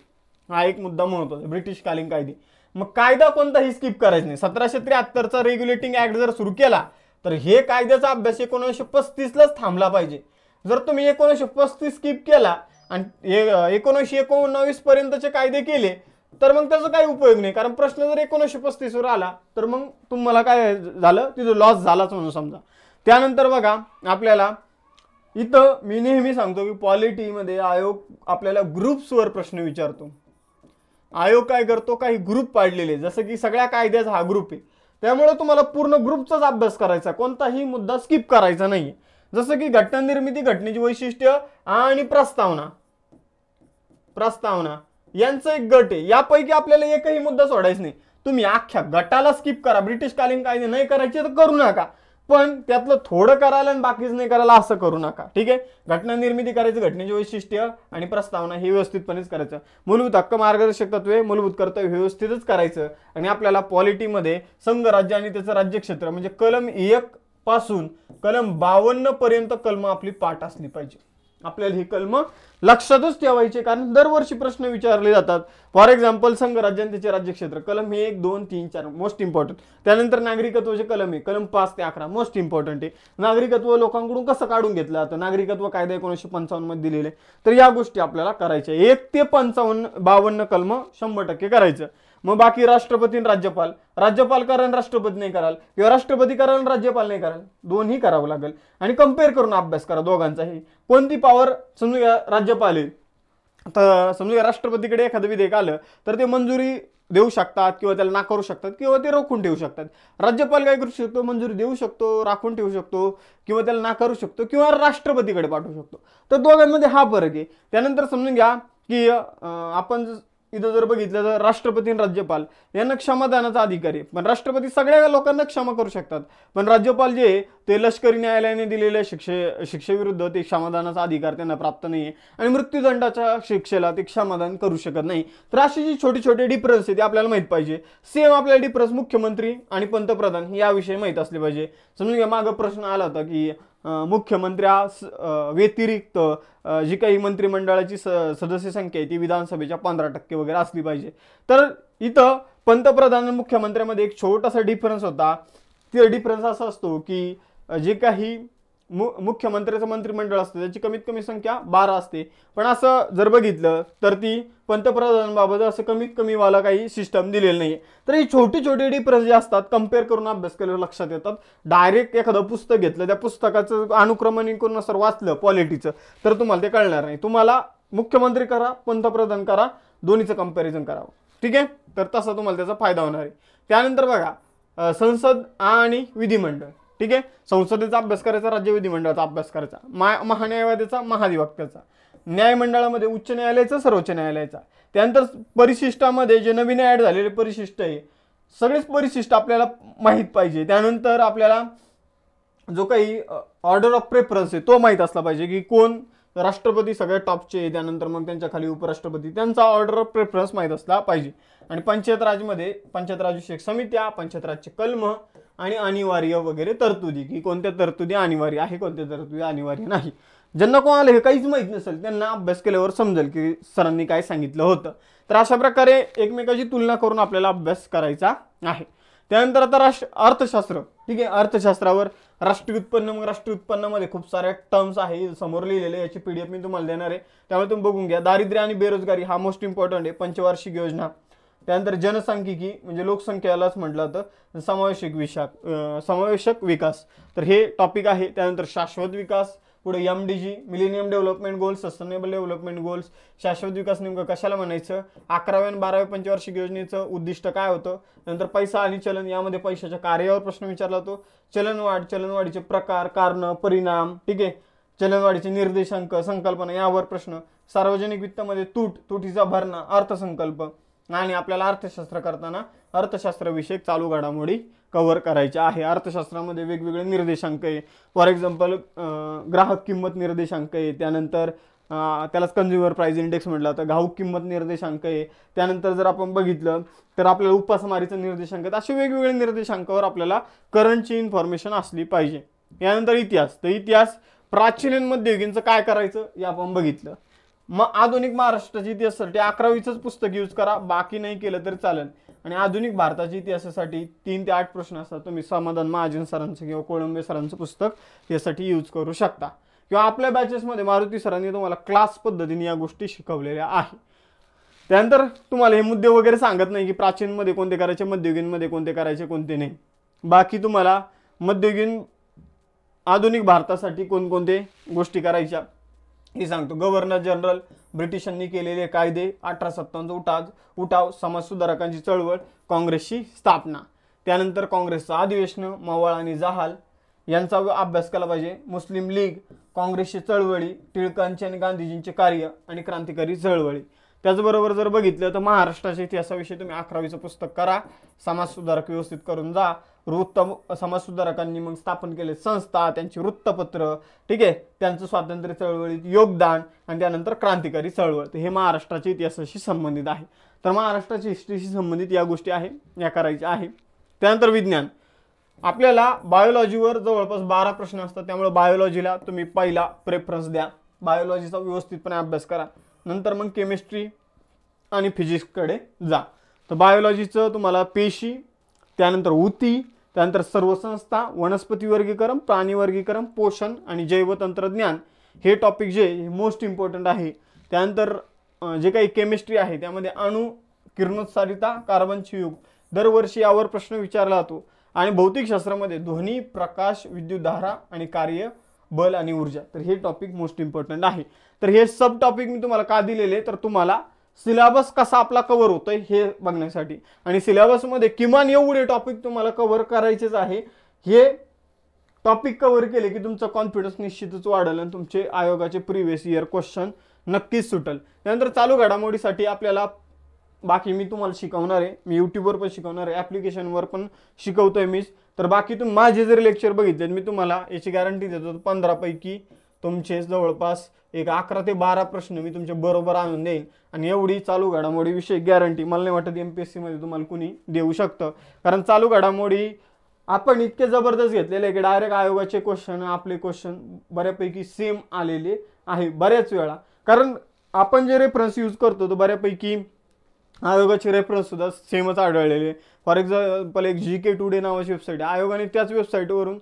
हा एक मुद्दा महत्त्वाचा. ब्रिटिशकालीन कायदे, मग कायदा कोणताही स्किप करायचा नाही. 1773चा रेग्युलेटिंग ऍक्ट जर सुरू केला तर हे कायद्याचा अभ्यास 1935लाच थांबला पाहिजे. जर तुम्ही 1935 स्किप केला आणि 1919 पर्यंतचे कायदे केले तर मग त्याचा काही उपयोग नाही, कारण प्रश्न जर 1935 वर आला तर मग तुम्हाला काय झालं, तिथं लॉस झालाच म्हणून समजा. त्यानंतर बघा, आपल्याला इथं मी नेहमी सांगतो की पॉलिटीमध्ये आयोग आपल्याला ग्रुप्सवर प्रश्न विचारतो. आयोग काय करतो, काही ग्रुप पाडलेले, जसं की सगळ्या कायद्याचा हा ग्रुप आहे, त्यामुळे तुम्हाला पूर्ण ग्रुपचाच अभ्यास करायचा, कोणताही मुद्दा स्किप करायचा नाही. जसं की घटना निर्मिती, घटनेची वैशिष्ट्य आणि प्रस्तावना यांचं एक गट आहे. यापैकी आपल्याला एकही मुद्दा सोडायचा नाही. तुम्ही अख्ख्या गटाला स्किप करा, ब्रिटिशकालीन कायदे नाही करायचे तर करू नका, पण त्यातलं थोडं करायला आणि बाकीच नाही करायला असं करू नका. ठीक आहे, घटना निर्मिती करायचं, घटनेचे वैशिष्ट्य आणि प्रस्तावना हे व्यवस्थितपणेच करायचं. मूलभूत हक्क, मार्गदर्शक तत्वे, मूलभूत कर्तव्य व्यवस्थितच करायचं. आणि आपल्याला पॉलिटीमध्ये संघ राज्य आणि त्याचं राज्यक्षेत्र म्हणजे कलम 1 पासून कलम 52 पर्यंत कलम आपली पाठ असली पाहिजे. आपल्याला ही कलम लक्षातच ठेवायचे, कारण दरवर्षी प्रश्न विचारले जातात. फॉर एक्झाम्पल संघ राज्य आणि त्याचे राज्यक्षेत्र कलम 1, 2, 3, 4 मोस्ट इम्पॉर्टंट. त्यानंतर नागरिकत्वाचे कलम आहे, कलम 5 ते 11 मोस्ट इम्पॉर्टंट आहे. नागरिकत्व लोकांकडून कसं काढून घेतलं जातं, नागरिकत्व कायदा 1955 मध्ये दिलेले. तर या गोष्टी आपल्याला करायच्या. 1 ते 52 कलम 100% करायचं. मग बाकी राष्ट्रपती आणि राज्यपाल, राज्यपाल कराल राष्ट्रपती नाही कराल, किंवा राष्ट्रपती कराल राज्यपाल नाही कराल, दोन्ही करावं लागेल. आणि कम्पेअर करून अभ्यास करा दोघांचाही. कोणती पॉवर, समजूया राज्यपाल आहे, आता समजूया राष्ट्रपतीकडे एखादं विधेयक आलं तर ते मंजुरी देऊ शकतात किंवा त्याला नाकारू शकतात किंवा ते रोखून ठेवू शकतात. राज्यपाल काय करू शकतो, मंजुरी देऊ शकतो, राखून ठेवू शकतो किंवा त्याला नाकारू शकतो किंवा राष्ट्रपतीकडे पाठवू शकतो. तर दोघांमध्ये हा फरक आहे. त्यानंतर समजून घ्या की आपण इथं जर बघितलं तर राष्ट्रपती आणि राज्यपाल यांना क्षमादानाचा अधिकार आहे, पण राष्ट्रपती सगळ्या लोकांना क्षमा करू शकतात, पण राज्यपाल जे ते लष्करी न्यायालयाने दिलेल्या शिक्षेविरुद्ध ते क्षमादानाचा अधिकार त्यांना प्राप्त नाहीये आणि मृत्यूदंडाच्या शिक्षेला ते क्षमादान करू शकत नाही. तर अशी जी छोटी छोटी डिफरन्स आहे ते आपल्याला माहित पाहिजे. सेम आपल्याला डिफरन्स मुख्यमंत्री आणि पंतप्रधान याविषयी माहित असले पाहिजे. समजून घ्या, मागं प्रश्न आला होता की मुख्यमंत्र्या व्यतिरिक्त जी काही मंत्रिमंडळाची सदस्य संख्या आहे ती विधानसभेच्या 15% वगैरे असली पाहिजे. तर इथं पंतप्रधान आणि मुख्यमंत्र्यामध्ये एक छोटासा डिफरन्स होता. ते डिफरन्स असा असतो की जे काही मुख्यमंत्र्याचं मंत्रिमंडळ असतं त्याची कमीत कमी संख्या 12 असते, पण असं जर बघितलं तर ती पंतप्रधानांबाबत असं कमीत कमी वाला काही सिस्टम दिलेलं नाही. तर ही छोटी छोटी डिफरन्स जे असतात कम्पेअर करून अभ्यास केल्यावर लक्षात येतात. डायरेक्ट एखादं पुस्तक घेतलं, त्या पुस्तकाचं अनुक्रमणिकेनुसार वाचलं पॉलिटीचं तर तुम्हाला ते कळणार नाही. तुम्हाला मुख्यमंत्री करा, पंतप्रधान करा, दोन्हीचं कंपॅरिझन करावं. ठीक आहे, तर तसा तुम्हाला त्याचा फायदा होणार आहे. त्यानंतर बघा संसद आणि विधिमंडळ. ठीक आहे, संसदेचा अभ्यास करायचा, राज्य विधिमंडळाचा अभ्यास करायचा, महान्यायवाद्याचा, महाधिवक्त्याचा, न्यायमंडळामध्ये उच्च न्यायालयाचा, सर्वोच्च न्यायालयाचा. त्यानंतर परिशिष्टामध्ये जे नवीन ऍड झालेले परिशिष्ट आहे, सगळेच परिशिष्ट आपल्याला माहीत पाहिजे. त्यानंतर आपल्याला जो काही ऑर्डर ऑफ प्रेफरन्स आहे तो माहीत असला पाहिजे, की कोण राष्ट्रपती सगळ्यात टॉपचे, त्यानंतर मग त्यांच्या खाली उपराष्ट्रपती, त्यांचा ऑर्डर ऑफ प्रेफरन्स माहीत असला पाहिजे. आणि पंचायत राजमध्ये पंचायत राजविषयक समित्या, पंचायत राजचे कलम आणि अनिवार्य वगैरे तरतुदी, की कोणत्या तरतुदी अनिवार्य आहे, कोणत्या तरतुदी अनिवार्य नाही. ज्यांना कोणाला हे काहीच माहीत नसेल त्यांना अभ्यास केल्यावर समजेल की सरांनी काय सांगितलं होतं. तर अशा प्रकारे एकमेकाची तुलना करून आपल्याला अभ्यास करायचा आहे. त्यानंतर आता अर्थशास्त्र. ठीक आहे, अर्थशास्त्रावर राष्ट्रीय उत्पन्न. मग राष्ट्रीय उत्पन्नामध्ये खूप साऱ्या टर्म्स आहे समोर लिहिलेले, याची PDF मी तुम्हाला देणार आहे, त्यामुळे तुम्ही बघून घ्या. दारिद्र्य आणि बेरोजगारी हा मोस्ट इम्पॉर्टंट आहे, पंचवार्षिक योजना. त्यानंतर जनसांख्यिकी म्हणजे लोकसंख्यालाच म्हटलं तर समावेशक विकास, तर हे टॉपिक आहे. त्यानंतर शाश्वत विकास, पुढे MDG millennium development goals, sustainable development goals. शाश्वत विकास नेमकं कशाला म्हणायचं, 11व्या आणि 12व्या पंचवार्षिक योजनेचं उद्दिष्ट काय होतं. नंतर पैसा आणि चलन, यामध्ये पैशाच्या कार्यावर प्रश्न विचारला जातो. चलनवाढ, चलनवाढीचे प्रकार, कारण, परिणाम. ठीक आहे, चलनवाढीचे निर्देशांक, संकल्पना यावर प्रश्न. सार्वजनिक वित्तामध्ये तुटीचा भरणा, अर्थसंकल्प. आणि आपल्याला अर्थशास्त्र करताना अर्थशास्त्राविषयक चालू घडामोडी कव्हर करायच्या आहे. अर्थशास्त्रामध्ये वेगवेगळे निर्देशांक आहे. फॉर एक्झाम्पल ग्राहक किंमत निर्देशांक आहे, त्यानंतर त्यालाच कन्झ्युमर प्राइस इंडेक्स म्हटलं तर घाऊक किंमत निर्देशांक आहे. त्यानंतर जर आपण बघितलं तर आपल्याला उपासमारीचं निर्देशांक आहेत. असे वेगवेगळे निर्देशांकावर आपल्याला करंटची इन्फॉर्मेशन असली पाहिजे. यानंतर इतिहास. तर इतिहास प्राचीन आणि मध्ययुगीनचं काय करायचं हे आपण बघितलं. मग आधुनिक महाराष्ट्राच्या इतिहासासाठी 11वीचंच पुस्तक यूज करा, बाकी नाही केलं तर चालेल. आणि आधुनिक भारताच्या इतिहासासाठी 3 ते 8 प्रश्न असतात. तुम्ही समाधान महाजन सरांचं किंवा कोळंबे सरांचं पुस्तक यासाठी यूज करू शकता. किंवा आपल्या बॅचेसमध्ये मारुती सरांनी तुम्हाला क्लास पद्धतीने या गोष्टी शिकवलेल्या आहे. त्यानंतर तुम्हाला हे मुद्दे वगैरे सांगत नाही की प्राचीनमध्ये कोणते करायचे, मध्ययुगीनमध्ये कोणते करायचे, कोणते नाही. बाकी तुम्हाला मध्ययुगीन आधुनिक भारतासाठी कोणकोणते गोष्टी करायच्या हे सांगतो. गव्हर्नर जनरल, ब्रिटिशांनी केलेले कायदे, 1857 उठाव, समाज सुधारकांची चळवळ, काँग्रेसची स्थापना. त्यानंतर काँग्रेसचं अधिवेशन, मवाळ आणि जहाल यांचा अभ्यास केला पाहिजे. मुस्लिम लीग, काँग्रेसची चळवळी, टिळकांचे आणि गांधीजींचे कार्य आणि क्रांतिकारी चळवळी. त्याचबरोबर जर बघितलं तर महाराष्ट्राच्या इतिहासाविषयी तुम्ही 11वीचं पुस्तक करा, समाजसुधारक व्यवस्थित करून जा. समाजसुधारकांनी मग स्थापन केले संस्था, त्यांची वृत्तपत्र. ठीक आहे, त्यांचं स्वातंत्र्य चळवळीत योगदान आणि त्यानंतर क्रांतिकारी चळवळ. हे महाराष्ट्राच्या इतिहासाशी संबंधित आहे. तर महाराष्ट्राच्या हिस्ट्रीशी संबंधित या गोष्टी आहे, या करायच्या आहे. त्यानंतर विज्ञान. आपल्याला बायोलॉजीवर जवळपास 12 प्रश्न असतात, त्यामुळे बायोलॉजीला तुम्ही पहिला प्रेफरन्स द्या. बायोलॉजीचा व्यवस्थितपणे अभ्यास करा. नंतर मग केमिस्ट्री आणि फिजिक्सकडे जा. तर बायोलॉजीचं तुम्हाला पेशी, त्यानंतर ऊती, त्यानंतर सर्व संस्था, वनस्पती वर्गीकरण, प्राणी वर्गीकरण, पोषण आणि जैवतंत्रज्ञान हे टॉपिक जे हे मोस्ट इम्पॉर्टंट आहे. त्यानंतर जे काही केमिस्ट्री आहे त्यामध्ये अणु, किरणोत्सारिता, कार्बनचे युग दरवर्षी यावर प्रश्न विचारला जातो. आणि भौतिकशास्त्रामध्ये ध्वनी, प्रकाश, विद्युतधारा आणि कार्य, बल आणि ऊर्जा. तर हे टॉपिक मोस्ट इम्पॉर्टंट आहे. तर हे सब टॉपिक मी तुम्हाला का दिलेले, तर तुम्हाला सिलेबस कसा आपला कव्हर होतोय हे बघण्यासाठी. आणि सिलेबसमध्ये किमान एवढे टॉपिक तुम्हाला कव्हर करायचेच आहे. हे टॉपिक कव्हर केले की तुमचा कॉन्फिडन्स निश्चितच वाढेल आणि तुमचे आयोगाचे प्रिव्हियस इयर क्वेश्चन नक्कीच सुटेल. त्यानंतर चालू घडामोडीसाठी आपल्याला बाकी मी तुम्हाला शिकवणार आहे, मी यूट्यूबवर पण शिकवणार आहे, ॲप्लिकेशनवर पण शिकवतोय मीच. तर बाकी तुम्ही माझे जर लेक्चर बघितले मी तुम्हाला याची गॅरंटी देतो, 15 पैकी तुमचे जवळपास एक 11 ते 12 प्रश्न मी तुमचे बरोबर आणून देईन. आणि एवढी चालू घडामोडीविषयी गॅरंटी मला नाही वाटत MPSC मध्ये तुम्हाला कुणी देऊ शकतं. कारण चालू घडामोडी आपण इतके जबरदस्त घेतलेले की डायरेक्ट आयोगाचे क्वेश्चन, आपले क्वेश्चन बऱ्यापैकी सेम आलेले आहे बऱ्याच वेळा. कारण आपण जे रेफरन्स यूज करतो तो बऱ्यापैकी आयोगाचे रेफरन्स सुद्धा सेमच आढळलेले. फॉर एक्झाम्पल एक GK टुडे नावाची वेबसाईट आहे, आयोगाने त्याच वेबसाईटवरून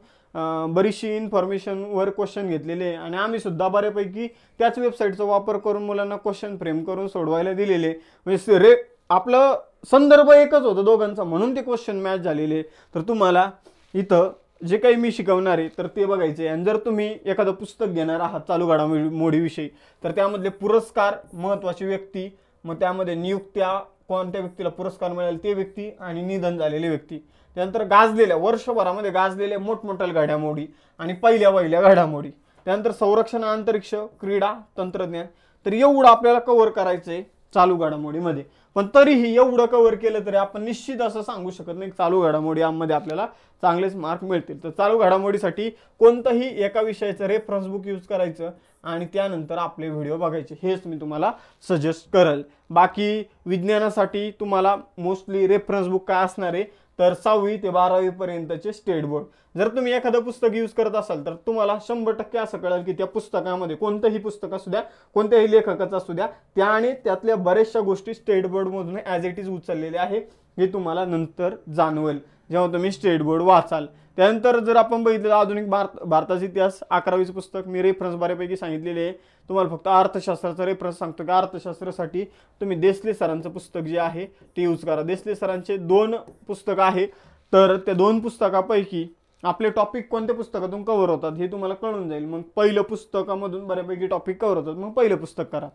बरीचशी इन्फॉर्मेशनवर क्वेश्चन घेतलेले आणि आम्ही सुद्धा बऱ्यापैकी त्याच वेबसाईटचा वापर करून मुलांना क्वेश्चन फ्रेम करून सोडवायला दिलेले. म्हणजे आपलं संदर्भ एकच होतं दोघांचा, म्हणून ते क्वेश्चन मॅच झालेले. तर तुम्हाला इथं जे काही मी शिकवणार आहे तर ते बघायचे. आणि जर तुम्ही एखादं पुस्तक घेणार आहात चालू घडामोडीविषयी तर त्यामधले पुरस्कार, महत्त्वाची व्यक्ती, मग त्यामध्ये नियुक्त्या, कोणत्या व्यक्तीला पुरस्कार मिळाले ते व्यक्ती आणि निधन झालेले व्यक्ती, त्यानंतर गाजलेल्या वर्षभरामध्ये गाजलेल्या मोठमोठ्या घडामोडी आणि पहिल्या घडामोडी, त्यानंतर संरक्षण, अंतरिक्ष, क्रीडा, तंत्रज्ञान. तर एवढं आपल्याला कव्हर करायचंय चालू घडामोडीमध्ये. पण तरीही एवढं कव्हर केलं तरी आपण निश्चित असं सांगू शकत नाही चालू घडामोडी यामध्ये आपल्याला चांगलेच मार्क मिळतील. तर चालू घडामोडीसाठी कोणतंही एका विषयाचं रेफरन्स बुक यूज करायचं आणि त्यानंतर आपले व्हिडिओ बघायचे, हेच मी तुम्हाला सजेस्ट करेल. बाकी विज्ञानासाठी तुम्हाला मोस्टली रेफरन्स बुक काय असणार आहे तर 6वी ते 12वी पर्यंतचे स्टेट बोर्ड. जर तुम्ही एखादं पुस्तक यूज करत असाल तर तुम्हाला 100% असं कळेल की त्या पुस्तकामध्ये, कोणतंही पुस्तक असू द्या, कोणत्याही लेखकाचं असू द्या, त्या आणि त्यातल्या बऱ्याचशा गोष्टी स्टेट बोर्डमधून ॲज इट इज उचललेल्या आहे, हे तुम्हाला नंतर जाणवेल जेव्हा तुम्ही स्टेट बोर्ड वाचाल. त्यानंतर जर आपण बघितलं आधुनिक भारताचा इतिहास 11वीचं पुस्तक मी रेफरन्स बऱ्यापैकी सांगितलेले आहे. तुम्हाला फक्त अर्थशास्त्राचा रेफरन्स सांगतो की अर्थशास्त्रासाठी तुम्ही देसले सरांचं पुस्तक जे आहे ते यूज करा. देसले सरांचे 2 पुस्तकं आहे, तर त्या 2 पुस्तकापैकी आपले टॉपिक कोणत्या पुस्तकातून कव्हर होतात हे तुम्हाला कळून जाईल. मग पहिलं पुस्तकामधून बऱ्यापैकी टॉपिक कव्हर होतात, मग पहिलं पुस्तक करा.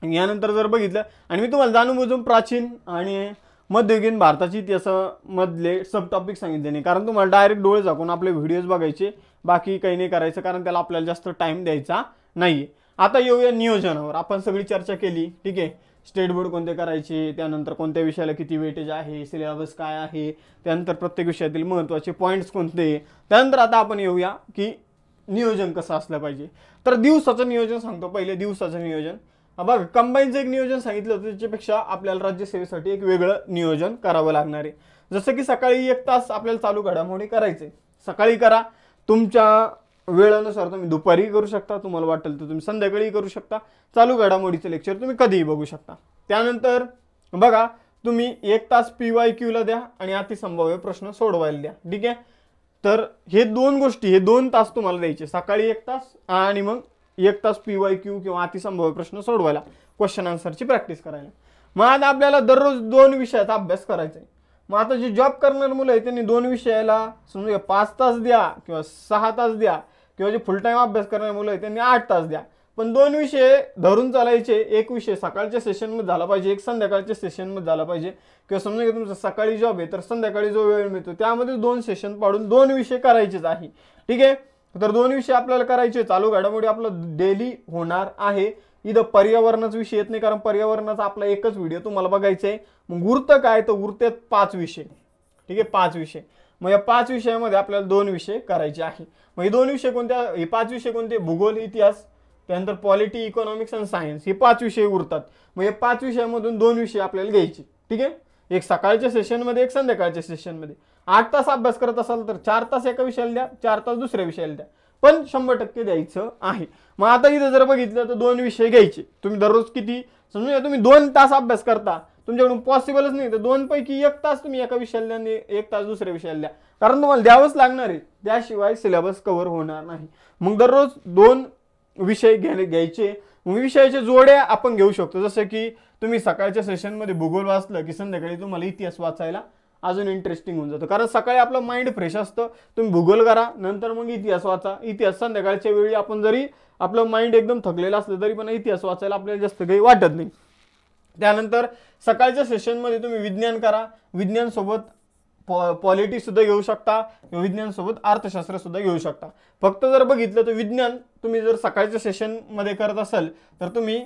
यानंतर जर बघितलं आणि मी तुम्हाला जाणून बुजून प्राचीन आणि मध्ययुगीन भारताची इतिहासामधले सब टॉपिक सांगितले नाही, कारण तुम्हाला डायरेक्ट डोळे झाकून आपले व्हिडिओज बघायचे, बाकी काही नाही करायचं, कारण त्याला आपल्याला जास्त टाइम द्यायचा नाही. आता येऊया नियोजनावर. आपण सगळी चर्चा केली, ठीक आहे. स्टेट बोर्ड कोणते करायचे, त्यानंतर कोणत्या विषयाला किती वेटेज आहे, सिलेबस काय आहे, त्यानंतर प्रत्येक विषयातील महत्त्वाचे पॉईंट्स कोणते. त्यानंतर आता आपण येऊया की नियोजन कसं असलं पाहिजे. तर दिवसाचं नियोजन सांगतो. पहिले दिवसाचं नियोजन बघा, कंबाईनचं एक नियोजन सांगितलं होतं, त्याच्यापेक्षा आपल्याला राज्यसेवेसाठी एक वेगळं नियोजन करावं लागणार आहे. जसं की सकाळी 1 तास आपल्याला चालू घडामोडी करायचे, सकाळी करा. तुमच्या वेळेनुसार तुम्ही दुपारी करू शकता, तुम्हाला वाटेल तर तुम्ही संध्याकाळी करू शकता. चालू घडामोडीचं लेक्चर तुम्ही कधीही बघू शकता. त्यानंतर बघा, तुम्ही 1 तास PYQ ला द्या आणि अतिसंभाव्य प्रश्न सोडवायला द्या, ठीक आहे. तर हे 2 गोष्टी, हे 2 तास तुम्हाला द्यायचे, सकाळी 1 तास आणि मग 1 तास PYQ किंवा अतिसंभाव्य प्रश्न सोडवायला, क्वेश्चन आन्सरची प्रॅक्टिस करायला. मग आता आपल्याला दररोज 2 विषयाचा अभ्यास करायचा आहे. मग आता जे जॉब करणारे मुलं आहे त्यांनी 2 विषयाला समजा 5 तास द्या किंवा 6 तास द्या, किंवा जे फुल टाइम अभ्यास करणारे मुलं आहे त्यांनी 8 तास द्या. पण 2 विषय धरून चालायचे. एक विषय सकाळच्या सेशनमध्ये झाला पाहिजे, एक संध्याकाळच्या सेशनमध्ये झाला पाहिजे. किंवा समजा की तुमचा सकाळी जॉब आहे तर संध्याकाळी जो वेळ मिळतो त्यामध्ये 2 सेशन पाडून 2 विषय करायचेच आहे, ठीक आहे. तर 2 विषय आपल्याला करायचे. चालू घडामोडी आपलं डेली होणार आहे. इथं पर्यावरणाचा विषय येत नाही, कारण पर्यावरणाचा आपला एकच व्हिडिओ तुम्हाला बघायचा आहे. मग उरतं काय, तर उरतात 5 विषय, ठीक आहे, 5 विषय. मग या 5 विषयामध्ये आपल्याला 2 विषय करायचे आहे. मग हे 2 विषय कोणत्या, हे 5 विषय कोणते, भूगोल, इतिहास, त्यानंतर पॉलिटी, इकॉनॉमिक्स आणि सायन्स, हे 5 विषय उरतात. मग या 5 विषयामधून 2 विषय आपल्याला घ्यायचे, ठीक आहे. एक सकाळच्या सेशनमध्ये, एक संध्याकाळच्या सेशनमध्ये. 8 तास अभ्यास करत असाल तर 4 तास एका विषयाला द्या, 4 तास दुसऱ्या विषयाला द्या, पण 100% द्यायचं आहे. मग आता इथं जर बघितलं तर 2 विषय घ्यायचे. तुम्ही दररोज किती समजा तुम्ही 2 तास अभ्यास करता, तुमच्याकडून पॉसिबलच नाही, तर 2 पैकी 1 तास तुम्ही एका विषयाला द्या आणि 1 तास दुसऱ्या विषयाला द्या, कारण तुम्हाला द्यावंच लागणार आहे, त्याशिवाय सिलेबस कव्हर होणार नाही. मग दररोज 2 विषय घ्यायचे. विषयाच्या जोड्या आपण घेऊ शकतो, जसं की तुम्ही सकाळच्या सेशनमध्ये भूगोल वाचलं की संध्याकाळी तुम्हाला इतिहास वाचायला अजून इंटरेस्टिंग होऊन जातं, कारण सकाळी आपलं माइंड फ्रेश असतं. तुम्ही भूगोल करा, नंतर मग इतिहास वाचा. इतिहास संध्याकाळच्या वेळी आपण जरी आपलं माइंड एकदम थकलेलं असलं तरी पण इतिहास वाचायला आपल्याला जास्त काही वाटत नाही. त्यानंतर सकाळच्या सेशनमध्ये तुम्ही विज्ञान करा. विज्ञान सोबत पॉलिटी सुद्धा घेऊ शकता, विज्ञान सोबत अर्थशास्त्र सुद्धा घेऊ शकता. फक्त जर बघितलं तर विज्ञान तुम्ही जर सकाळच्या सेशनमध्ये करत असाल तर तुम्ही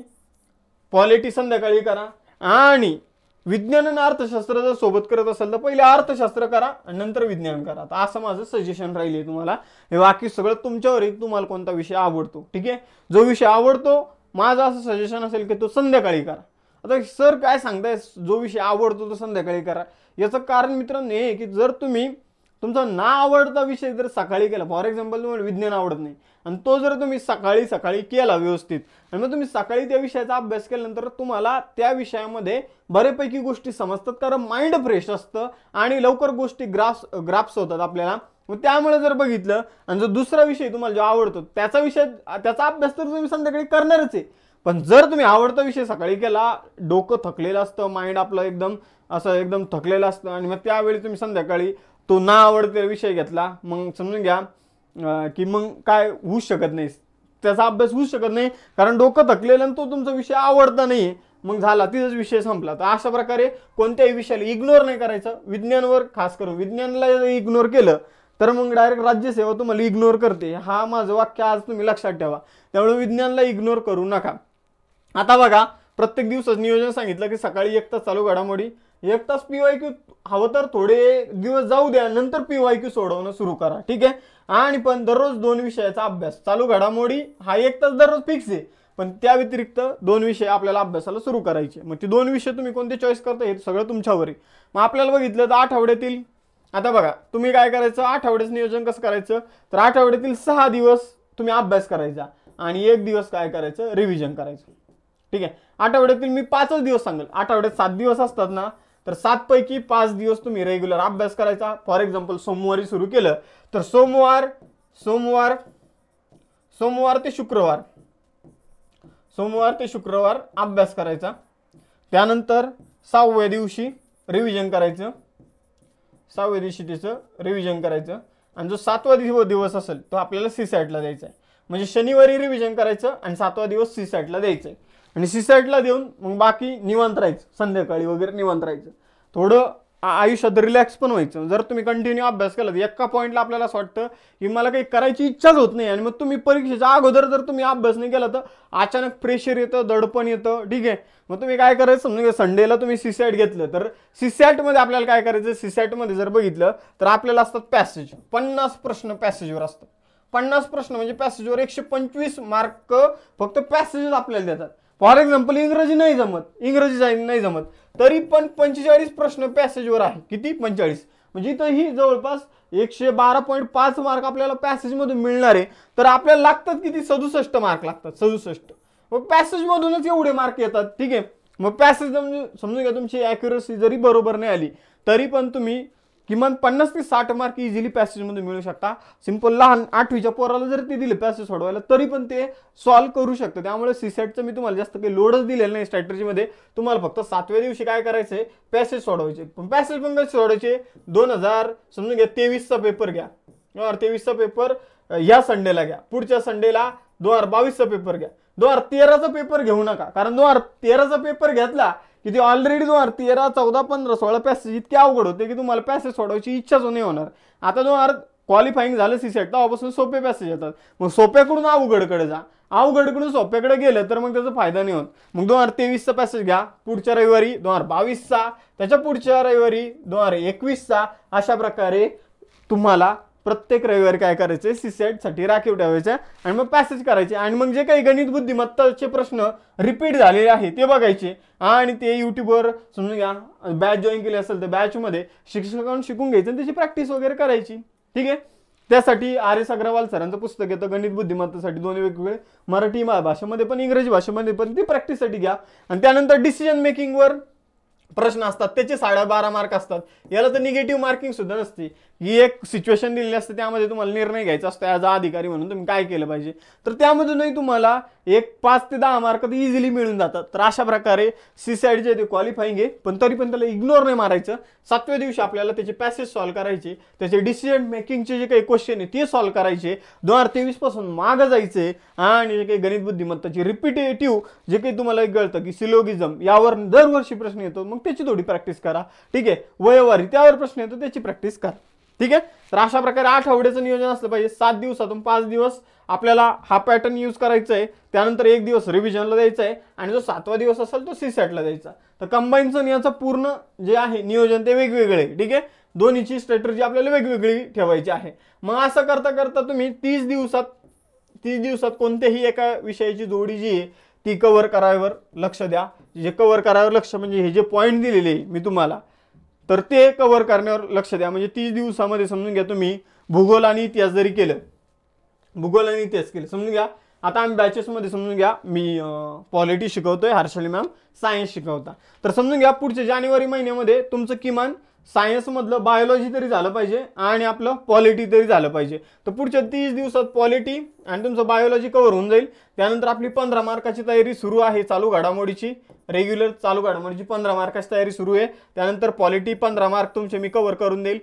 पॉलिटी संध्याकाळी करा, आणि विज्ञान आणि अर्थशास्त्र जर सोबत करत असाल तर पहिले अर्थशास्त्र करा आणि नंतर विज्ञान करा. तर असं माझं सजेशन राहिले तुम्हाला. हे बाकी सगळं तुमच्यावर आहे, तुम्हाला कोणता विषय आवडतो, ठीक आहे. जो विषय आवडतो, माझं असं सजेशन असेल की तो संध्याकाळी करा. आता सर काय सांगताय, जो विषय आवडतो तो संध्याकाळी करा. याचं कारण मित्रांनो हे की जर तुम्ही तुमचा ना आवडता विषय जर सकाळी केला, फॉर एक्झाम्पल तुम्हाला विज्ञान आवडत नाही आणि तो जर तुम्ही सकाळी केला व्यवस्थित, आणि मग तुम्ही सकाळी त्या विषयाचा अभ्यास केल्यानंतर तुम्हाला त्या विषयामध्ये बऱ्यापैकी गोष्टी समजतात, कारण माइंड फ्रेश असतं आणि लवकर गोष्टी ग्राफ्स होतात आपल्याला. मग त्यामुळे जर बघितलं आणि जो दुसरा विषय तुम्हाला जो आवडतो त्याचा अभ्यास तर तुम्ही संध्याकाळी करणारच आहे. पण जर तुम्ही आवडता विषय सकाळी केला, डोकं थकलेलं असतं, माइंड आपलं एकदम थकलेलं असतं, आणि मग त्यावेळी तुम्ही संध्याकाळी तो ना आवडते विषय घेतला, मग समजून घ्या की मग काय होऊच शकत नाही, त्याचा अभ्यास होऊच शकत नाही, कारण डोकं थकलेलं आणि तो तुमचा विषय आवडता नाही, मग झाला तिथंच विषय संपला. तर अशा प्रकारे कोणत्याही विषयाला इग्नोर नाही करायचं. विज्ञानवर खास करून विज्ञानला इग्नोर केलं तर मग डायरेक्ट राज्यसेवा तुम्हाला इग्नोर करते. हा माझं वाक्य आज तुम्ही लक्षात ठेवा. त्यामुळे विज्ञानला इग्नोर करू नका. आता बघा, प्रत्येक दिवसाचं नियोजन सांगितलं की सकाळी 1 तास चालू घडामोडी, 1 तास PYQ, हवं तर थोडे दिवस जाऊ द्या, नंतर PYQ सोडवणं सुरू करा, ठीक आहे. आणि पण दररोज 2 विषयाचा अभ्यास. चालू घडामोडी हा 1 तास दररोज फिक्स आहे, पण त्या व्यतिरिक्त 2 विषय आपल्याला अभ्यासाला सुरू करायचे. मग ते 2 विषय तुम्ही कोणते चॉईस करता हे सगळं तुमच्यावर आहे. मग आपल्याला बघितलं तर आठवड्यातील, आता बघा तुम्ही काय करायचं, आठवड्याचं नियोजन कसं करायचं, तर आठवड्यातील 6 दिवस तुम्ही अभ्यास करायचा आणि 1 दिवस काय करायचं, रिव्हिजन करायचं, ठीक आहे. आठवड्यातील मी 5च दिवस सांगेल. आठवड्यात 7 दिवस असतात ना, तर 7 पैकी 5 दिवस तुम्ही रेग्युलर अभ्यास करायचा. फॉर एक्झाम्पल सोमवारी सुरू केलं तर सोमवार ते शुक्रवार अभ्यास करायचा. त्यानंतर 6व्या दिवशी रिव्हिजन करायचं, 6व्या दिवशी त्याचं रिव्हिजन करायचं. आणि जो 7वा दिवस असेल तो आपल्याला CSAT ला द्यायचा आहे. म्हणजे शनिवारी रिव्हिजन करायचं आणि 7वा दिवस CSAT ला द्यायचं आहे. आणि CSAT ला देऊन मग बाकी निवांत राहायचं, संध्याकाळी वगैरे निवांत राहायचं. थोडं आयुष्यात रिलॅक्स पण व्हायचं. जर तुम्ही कंटिन्यू अभ्यास केला तर एका पॉईंटला आपल्याला असं वाटतं की मला काही करायची इच्छाच होत नाही, आणि मग तुम्ही परीक्षेच्या अगोदर जर तुम्ही अभ्यास नाही केला तर अचानक प्रेशर येतं, दडपण येतं, ठीक आहे. मग तुम्ही काय करायचं, समजा संडेला तुम्ही CSAT घेतलं तर CSAT मध्ये आपल्याला काय करायचं, CSAT मध्ये जर बघितलं तर आपल्याला असतात पॅसेज, 50 प्रश्न पॅसेजवर असतात. 50 प्रश्न म्हणजे पॅसेजवर 125 मार्क फक्त पॅसेजेस आपल्याला देतात. फॉर एक्झाम्पल इंग्रजी नाही जमत तरी पण 45 प्रश्न पॅसेजवर आहे. किती? 45. म्हणजे इथं ही जवळपास 112.5 मार्क आपल्याला पॅसेज मधून मिळणार आहे. तर आपल्याला लागतात किती? 67 मार्क लागतात, 67. मग पॅसेज मधूनच एवढे मार्क येतात, ठीक आहे. मग पॅसेज समजून घ्या तुमची ॲक्युरसी जरी बरोबर नाही आली तरी पण तुम्ही किमान 50 ते 60 मार्क इझिली पॅसेज मध्ये मिळू शकता. सिंपल लहान 8वीच्या पोराला जर ते दिले पॅसेज सोडवायला तरी पण ते सॉल्व्ह करू शकतं. त्यामुळे CSATचं मी तुम्हाला जास्त काही लोडच दिलेलं नाही स्ट्रॅटेजीमध्ये. तुम्हाला फक्त 7व्या दिवशी काय करायचंय, पॅसेज सोडवायचे. पण पॅसेज पण कसे सोडवायचे, 2000 समजून घ्या 23चा पेपर घ्या, 2023चा पेपर या संडेला घ्या, पुढच्या संडेला 2022चा पेपर घ्या. 2013चा पेपर घेऊ नका, कारण 2013चा पेपर घेतला की ते ऑलरेडी 2013, 14, 15, 16 पॅसेज इतके अवघड होते की तुम्हाला पॅसेज सोडवायची इच्छाच नाही होणार. आता 2000 क्वालिफाईंग झालं CSAT तेव्हापासून सोपे पॅसेज येतात. मग सोप्याकडून अवघडकडे जा, अवघडकडून सोप्याकडे गेलं तर मग त्याचा फायदा नाही होत. मग 2023चा पॅसेज घ्या, पुढच्या रविवारी 2022चा, त्याच्या पुढच्या रविवारी 2021चा. अशा प्रकारे तुम्हाला प्रत्येक रविवारी काय करायचे, CSAT साठी राखीव ठेवायचे आणि मग पॅसेज करायचे. आणि मग जे काही गणित बुद्धिमत्ताचे प्रश्न रिपीट झालेले आहे ते बघायचे आणि ते युट्यूबवर समजून घ्या, बॅच जॉईन केली असेल तर बॅचमध्ये शिक्षकांकडून शिकून घ्यायचं आणि त्याची प्रॅक्टिस वगैरे करायची, ठीक आहे. त्यासाठी RS अग्रवाल सरांचं पुस्तक येतं गणित बुद्धिमत्तेसाठी, 2 वेगवेगळे, मराठी भाषेमध्ये पण इंग्रजी भाषेमध्ये पण, ती प्रॅक्टिससाठी घ्या. आणि त्यानंतर डिसिजन मेकिंगवर प्रश्न असतात, त्याचे 12.5 मार्क असतात. याला तर निगेटिव्ह मार्किंग सुद्धा नसते. ही एक सिच्युएशन दिलेली असते, त्यामध्ये तुम्हाला निर्णय घ्यायचा असतो ॲज अ अधिकारी म्हणून तुम्ही काय केलं पाहिजे. तर त्यामधूनही तुम्हाला 5 ते 10 मार्क तर इझिली मिळून जातात. तर अशा प्रकारे CSAT जे ते क्वालिफाईंग आहे, पण तरी पण त्याला इग्नोर नाही मारायचं. 7व्या दिवशी आपल्याला त्याचे पॅसेज सॉल्व्ह करायचे, त्याचे डिसिजन मेकिंगचे जे काही क्वेश्चन आहे ते सॉल्व्ह करायचे. 2023 पासून मागं जायचे आणि जे काही गणित बुद्धिमत्ताची रिपिटेटिव्ह जे काही तुम्हाला कळतं की सिलोगिझम यावर दरवर्षी प्रश्न येतो, मग त्याची थोडी प्रॅक्टिस करा, ठीक आहे. वयवारी त्यावर प्रश्न येतो, त्याची प्रॅक्टिस करा, ठीक आहे. तर अशा प्रकारे आठवड्याचं नियोजन असलं पाहिजे. 7 दिवसातून 5 दिवस आपल्याला हा पॅटर्न यूज करायचा आहे. त्यानंतर 1 दिवस रिव्हिजनला द्यायचा आहे आणि जो 7वा दिवस असेल तो CSAT ला द्यायचा. तर कंबाईनचं याचं पूर्ण जे आहे नियोजन ते वेगवेगळे, ठीक आहे. दोन्हीची स्ट्रॅटेजी आपल्याला वेगवेगळी ठेवायची आहे. मग असं करता करता तुम्ही 30 दिवसात कोणत्याही एका विषयाची जोडी जी आहे ती कव्हर करायवर लक्ष द्या. जे कव्हर करायवर लक्ष म्हणजे हे जे पॉईंट दिलेले आहे मी तुम्हाला, तर ते कव्हर करण्यावर लक्ष द्या. म्हणजे 30 दिवसामध्ये समजून घ्या तुम्ही भूगोल आणि इतिहास जरी केलं, समजून घ्या. आता आम्ही बॅचेसमध्ये समजून घ्या, मी पॉलिटी शिकवतोय, हर्षली मॅम सायन्स शिकवता. तर समजून घ्या पुढच्या जानेवारी महिन्यामध्ये तुमचं किमान सायन्समधलं बायोलॉजी तरी झालं पाहिजे आणि आपलं पॉलिटी तरी झालं पाहिजे. तर पुढच्या 30 दिवसात पॉलिटी आणि तुमचं बायोलॉजी कव्हर होऊन जाईल. त्यानंतर आपली 15 मार्काची तयारी सुरू आहे, चालू घडामोडीची, रेग्युलर चालू घडामोडीची 15 मार्काची तयारी सुरू आहे. त्यानंतर पॉलिटी 15 मार्क तुमचे मी कव्हर करून देईल.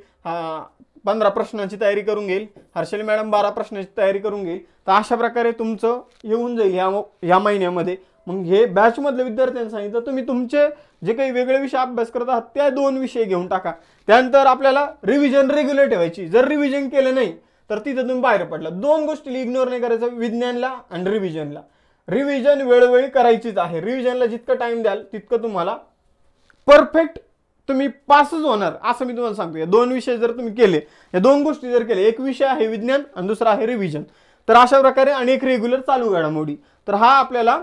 15 प्रश्नांची तयारी करून घेईल, हर्षल मॅडम 12 प्रश्नांची तयारी करून घेईल. तर अशा प्रकारे तुमचं येऊन जाईल या महिन्यामध्ये. मग हे बॅचमधल्या विद्यार्थ्यांनी सांगितलं तुम्ही तुमचे जे काही वेगळे विषय अभ्यास करत आहात त्या 2 विषय घेऊन टाका. त्यानंतर आपल्याला रिव्हिजन रेग्युलर ठेवायची. जर रिव्हिजन केलं नाही तर तिथं तुम्ही बाहेर पडला. 2 गोष्टी इग्नोर नाही करायचं, विज्ञानला आणि रिव्हिजनला. रिव्हिजन वेळोवेळी करायचीच आहे. रिव्हिजनला जितकं टाइम द्याल तितकं तुम्हाला परफेक्ट तुम्ही पासच होणार असं मी तुम्हाला सांगतो. या 2 विषय जर तुम्ही केले, या 2 गोष्टी जर केले, एक विषय आहे विज्ञान आणि दुसरा आहे रिव्हिजन, तर अशा प्रकारे अनेक रेग्युलर चालू घडामोडी. तर हा आपल्याला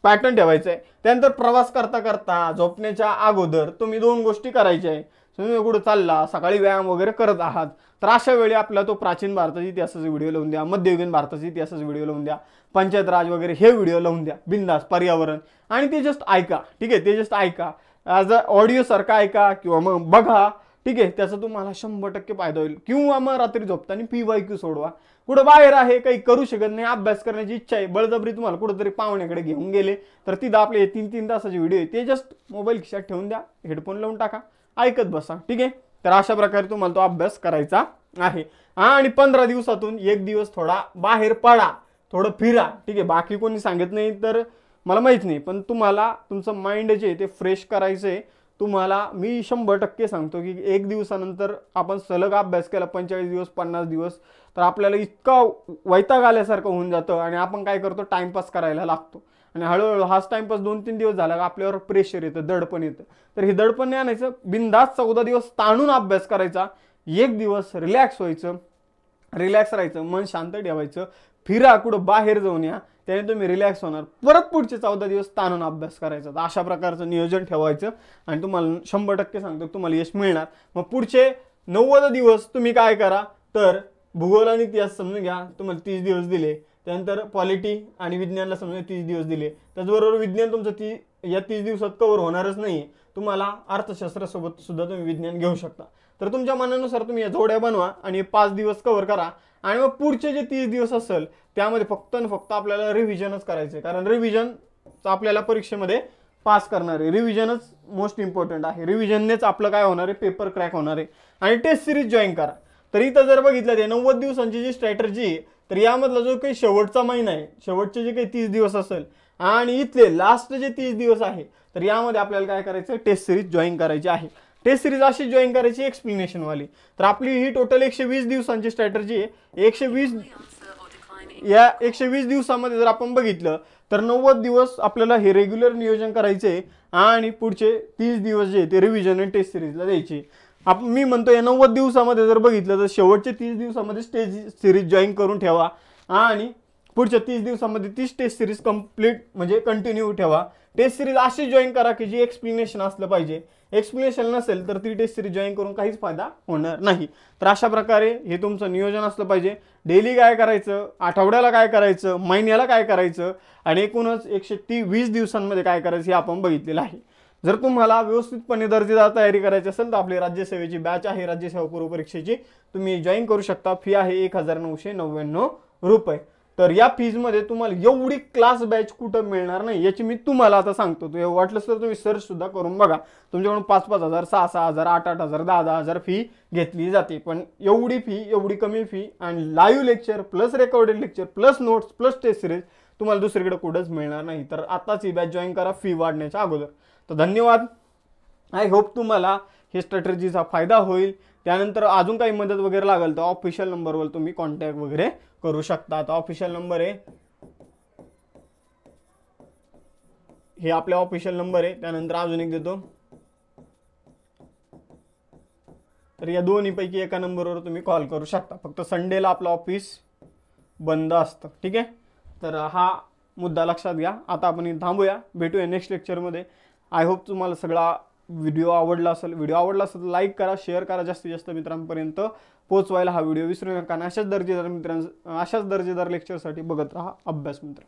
पॅटर्न ठेवायचा आहे. त्यानंतर प्रवास करता करता झोपण्याच्या अगोदर तुम्ही 2 गोष्टी करायच्या आहे. तुम्ही कुठं चालला, सकाळी व्यायाम वगैरे करत आहात, तर अशा वेळी आपला तो प्राचीन भारताचा इतिहासाचा व्हिडिओ लावून द्या, मध्ययुगीन भारताचा इतिहासाचा व्हिडिओ लावून द्या, पंचायत राज वगैरे हे व्हिडिओ लावून द्या बिंदास, पर्यावरण, आणि ते जस्ट ऐका. ठीक आहे, ते जस्ट ऐका, ॲज अ ऑडिओ सारखा ऐका किंवा मग बघा. ठीक आहे, त्याचा तुम्हाला 100% फायदा होईल. किंवा मग रात्री झोपताना PYQ सोडवा. कुठं बाहेर आहे, काही करू शकत नाही, अभ्यास करण्याची इच्छा आहे, बळजबरी तुम्हाला कुठंतरी पाहुण्याकडे घेऊन गेले, तर तिथं आपले 3-3 तासाचे व्हिडिओ आहे, ते जस्ट मोबाईल खिशात ठेवून द्या, हेडफोन लावून टाका, ऐकत बसा. ठीक आहे, तर अशा प्रकारे तुम्हाला तो अभ्यास करायचा आहे. आणि 15 दिवसातून 1 दिवस थोडा बाहेर पडा, थोडं फिरा. ठीक आहे, बाकी कोणी सांगत नाही तर मला माहीत नाही, पण तुम्हाला तुमचं माइंड जे आहे ते फ्रेश करायचं आहे. तुम्हाला मी 100% सांगतो की 1 दिवसानंतर आपण सलग अभ्यास केला 45 दिवस 50 दिवस, तर आपल्याला इतका वैताग आल्यासारखं होऊन जातं आणि आपण काय करतो, टाइमपास करायला लागतो. आणि हळूहळू हाच टाइमपास 2-3 दिवस झाला का आपल्यावर प्रेशर येतं, दडपण येतं. तर हे दडपण नाही आणायचं, बिंदास 14 दिवस ताणून अभ्यास करायचा, 1 दिवस रिलॅक्स व्हायचं, रिलॅक्स राहायचं, मन शांत ठेवायचं, फिरा, कुठं बाहेर जाऊन या, त्याने तुम्ही रिलॅक्स होणार. परत पुढचे 14 दिवस ताणून अभ्यास करायचा. तर अशा प्रकारचं नियोजन ठेवायचं आणि तुम्हाला 100% सांगतो तुम्हाला यश मिळणार. मग पुढचे 90 दिवस तुम्ही काय करा, तर भूगोल आणि इतिहास समजून घ्या, तुम्हाला 30 दिवस दिले. त्यानंतर पॉलिटी आणि विज्ञानला समजून 30 दिवस दिले. त्याचबरोबर विज्ञान तुमचं या 30 दिवसात कव्हर होणारच नाही. तुम्हाला अर्थशास्त्रासोबत सुद्धा तुम्ही विज्ञान घेऊ शकता. तर तुमच्या मनानुसार तुम्ही या जोड्या बनवा आणि 5 दिवस कव्हर करा. आणि मग पुढचे जे 30 दिवस असेल त्यामध्ये फक्त आणि फक्त आपल्याला रिव्हिजनच करायचं आहे. कारण रिव्हिजन आपल्याला परीक्षेमध्ये पास करणार आहे. रिव्हिजनच मोस्ट इम्पॉर्टंट आहे. रिव्हिजननेच आपलं काय होणार आहे, पेपर क्रॅक होणार आहे. आणि टेस्ट सिरीज जॉईन करा. तर इथं जर बघितलं ते 90 दिवसांची जी स्ट्रॅटर्जी आहे, तर यामधला जो काही शेवटचा महिना आहे, शेवटचे जे काही 30 दिवस असेल आणि इथले लास्ट जे 30 दिवस आहे, तर यामध्ये आपल्याला काय करायचं, टेस्ट सिरीज जॉईन करायची आहे. टेस्ट सिरीज अशी जॉईन करायची एक्सप्लेनेशन वाली. तर आपली ही टोटल 120 दिवसांची स्ट्रॅटर्जी आहे. 120 दिवसामध्ये जर आपण बघितलं तर 90 दिवस आपल्याला हे रेग्युलर नियोजन करायचे आणि पुढचे 30 दिवस जे ते रिव्हिजन आणि टेस्ट सिरीजला द्यायचे. मी म्हणतो या 90 दिवसामध्ये जर बघितलं तर शेवटचे 30 दिवसामध्ये टेस्ट सिरीज जॉईन करून ठेवा आणि पुढच्या 30 दिवसामध्ये 30 टेस्ट सिरीज कंप्लीट म्हणजे कंटिन्यू ठेवा. टेस्ट सिरीज अशी जॉईन करा की जी एक्सप्लेनेशन असलं पाहिजे. एक्सप्लेनेशन नसेल तर ती टेस्ट सिरीज जॉईन करून काहीच फायदा होणार नाही. तर अशा प्रकारे हे तुमचं नियोजन असलं पाहिजे. डेली काय करायचं, आठवड्याला काय करायचं, महिन्याला काय करायचं आणि एकूणच 120 दिवसांमध्ये काय करायचं हे आपण बघितलेलं आहे. जर तुम्हाला व्यवस्थितपणे दर्जेदार तयारी करायची असेल तर आपली राज्यसेवेची बॅच आहे, राज्यसेवा पूर्व परीक्षेची, तुम्ही जॉईन करू शकता. फी आहे 1999 रुपये. तर या फीजमध्ये तुम्हाला एवढी क्लास बॅच कुठं मिळणार नाही याची मी तुम्हाला आता सांगतो. तो वाटलंच तर तुम्ही सर्च सुद्धा करून बघा. तुमच्याकडून 5-5 हजार, 6-6 हजार, 8-8 हजार, 10-10 हजार फी घेतली जाते. पण एवढी फी, एवढी कमी फी आणि live lecture plus recorded lecture plus notes plus test series तुम्हाला दुसरीकडे कुठंच मिळणार नाही. तर आताच ही बॅच जॉईन करा फी वाढण्याच्या अगोदर. तर धन्यवाद. आय होप तुम्हाला हे स्ट्रॅटर्जीचा फायदा होईल. त्यानंतर अजून काही मदत वगैरे लागेल तर ऑफिशियल नंबरवर तुम्ही कॉन्टॅक्ट वगैरे करू शकता. आता ऑफिशियल नंबर आहे, हे आपला ऑफिशियल नंबर आहे. त्यानंतर अजून एक देतो. तर या दोन्हीपैकी एका नंबरवर तुम्ही कॉल करू शकता. फक्त संडेला आपलं ऑफिस बंद असतं. ठीक आहे, तर हा मुद्दा लक्षात घ्या. आता आपण थांबूया, भेटूया नेक्स्ट लेक्चरमध्ये. आय होप तुम्हाला सगळा व्हिडिओ आवडला असेल. व्हिडिओ आवडला असेल तर लाईक करा, शेअर करा, जास्तीत जास्त मित्रांपर्यंत पोहोचवायला हा व्हिडिओ विसरू नका. आणि अशाच दर्जेदार लेक्चरसाठी बघत राहा अभ्यास मित्र.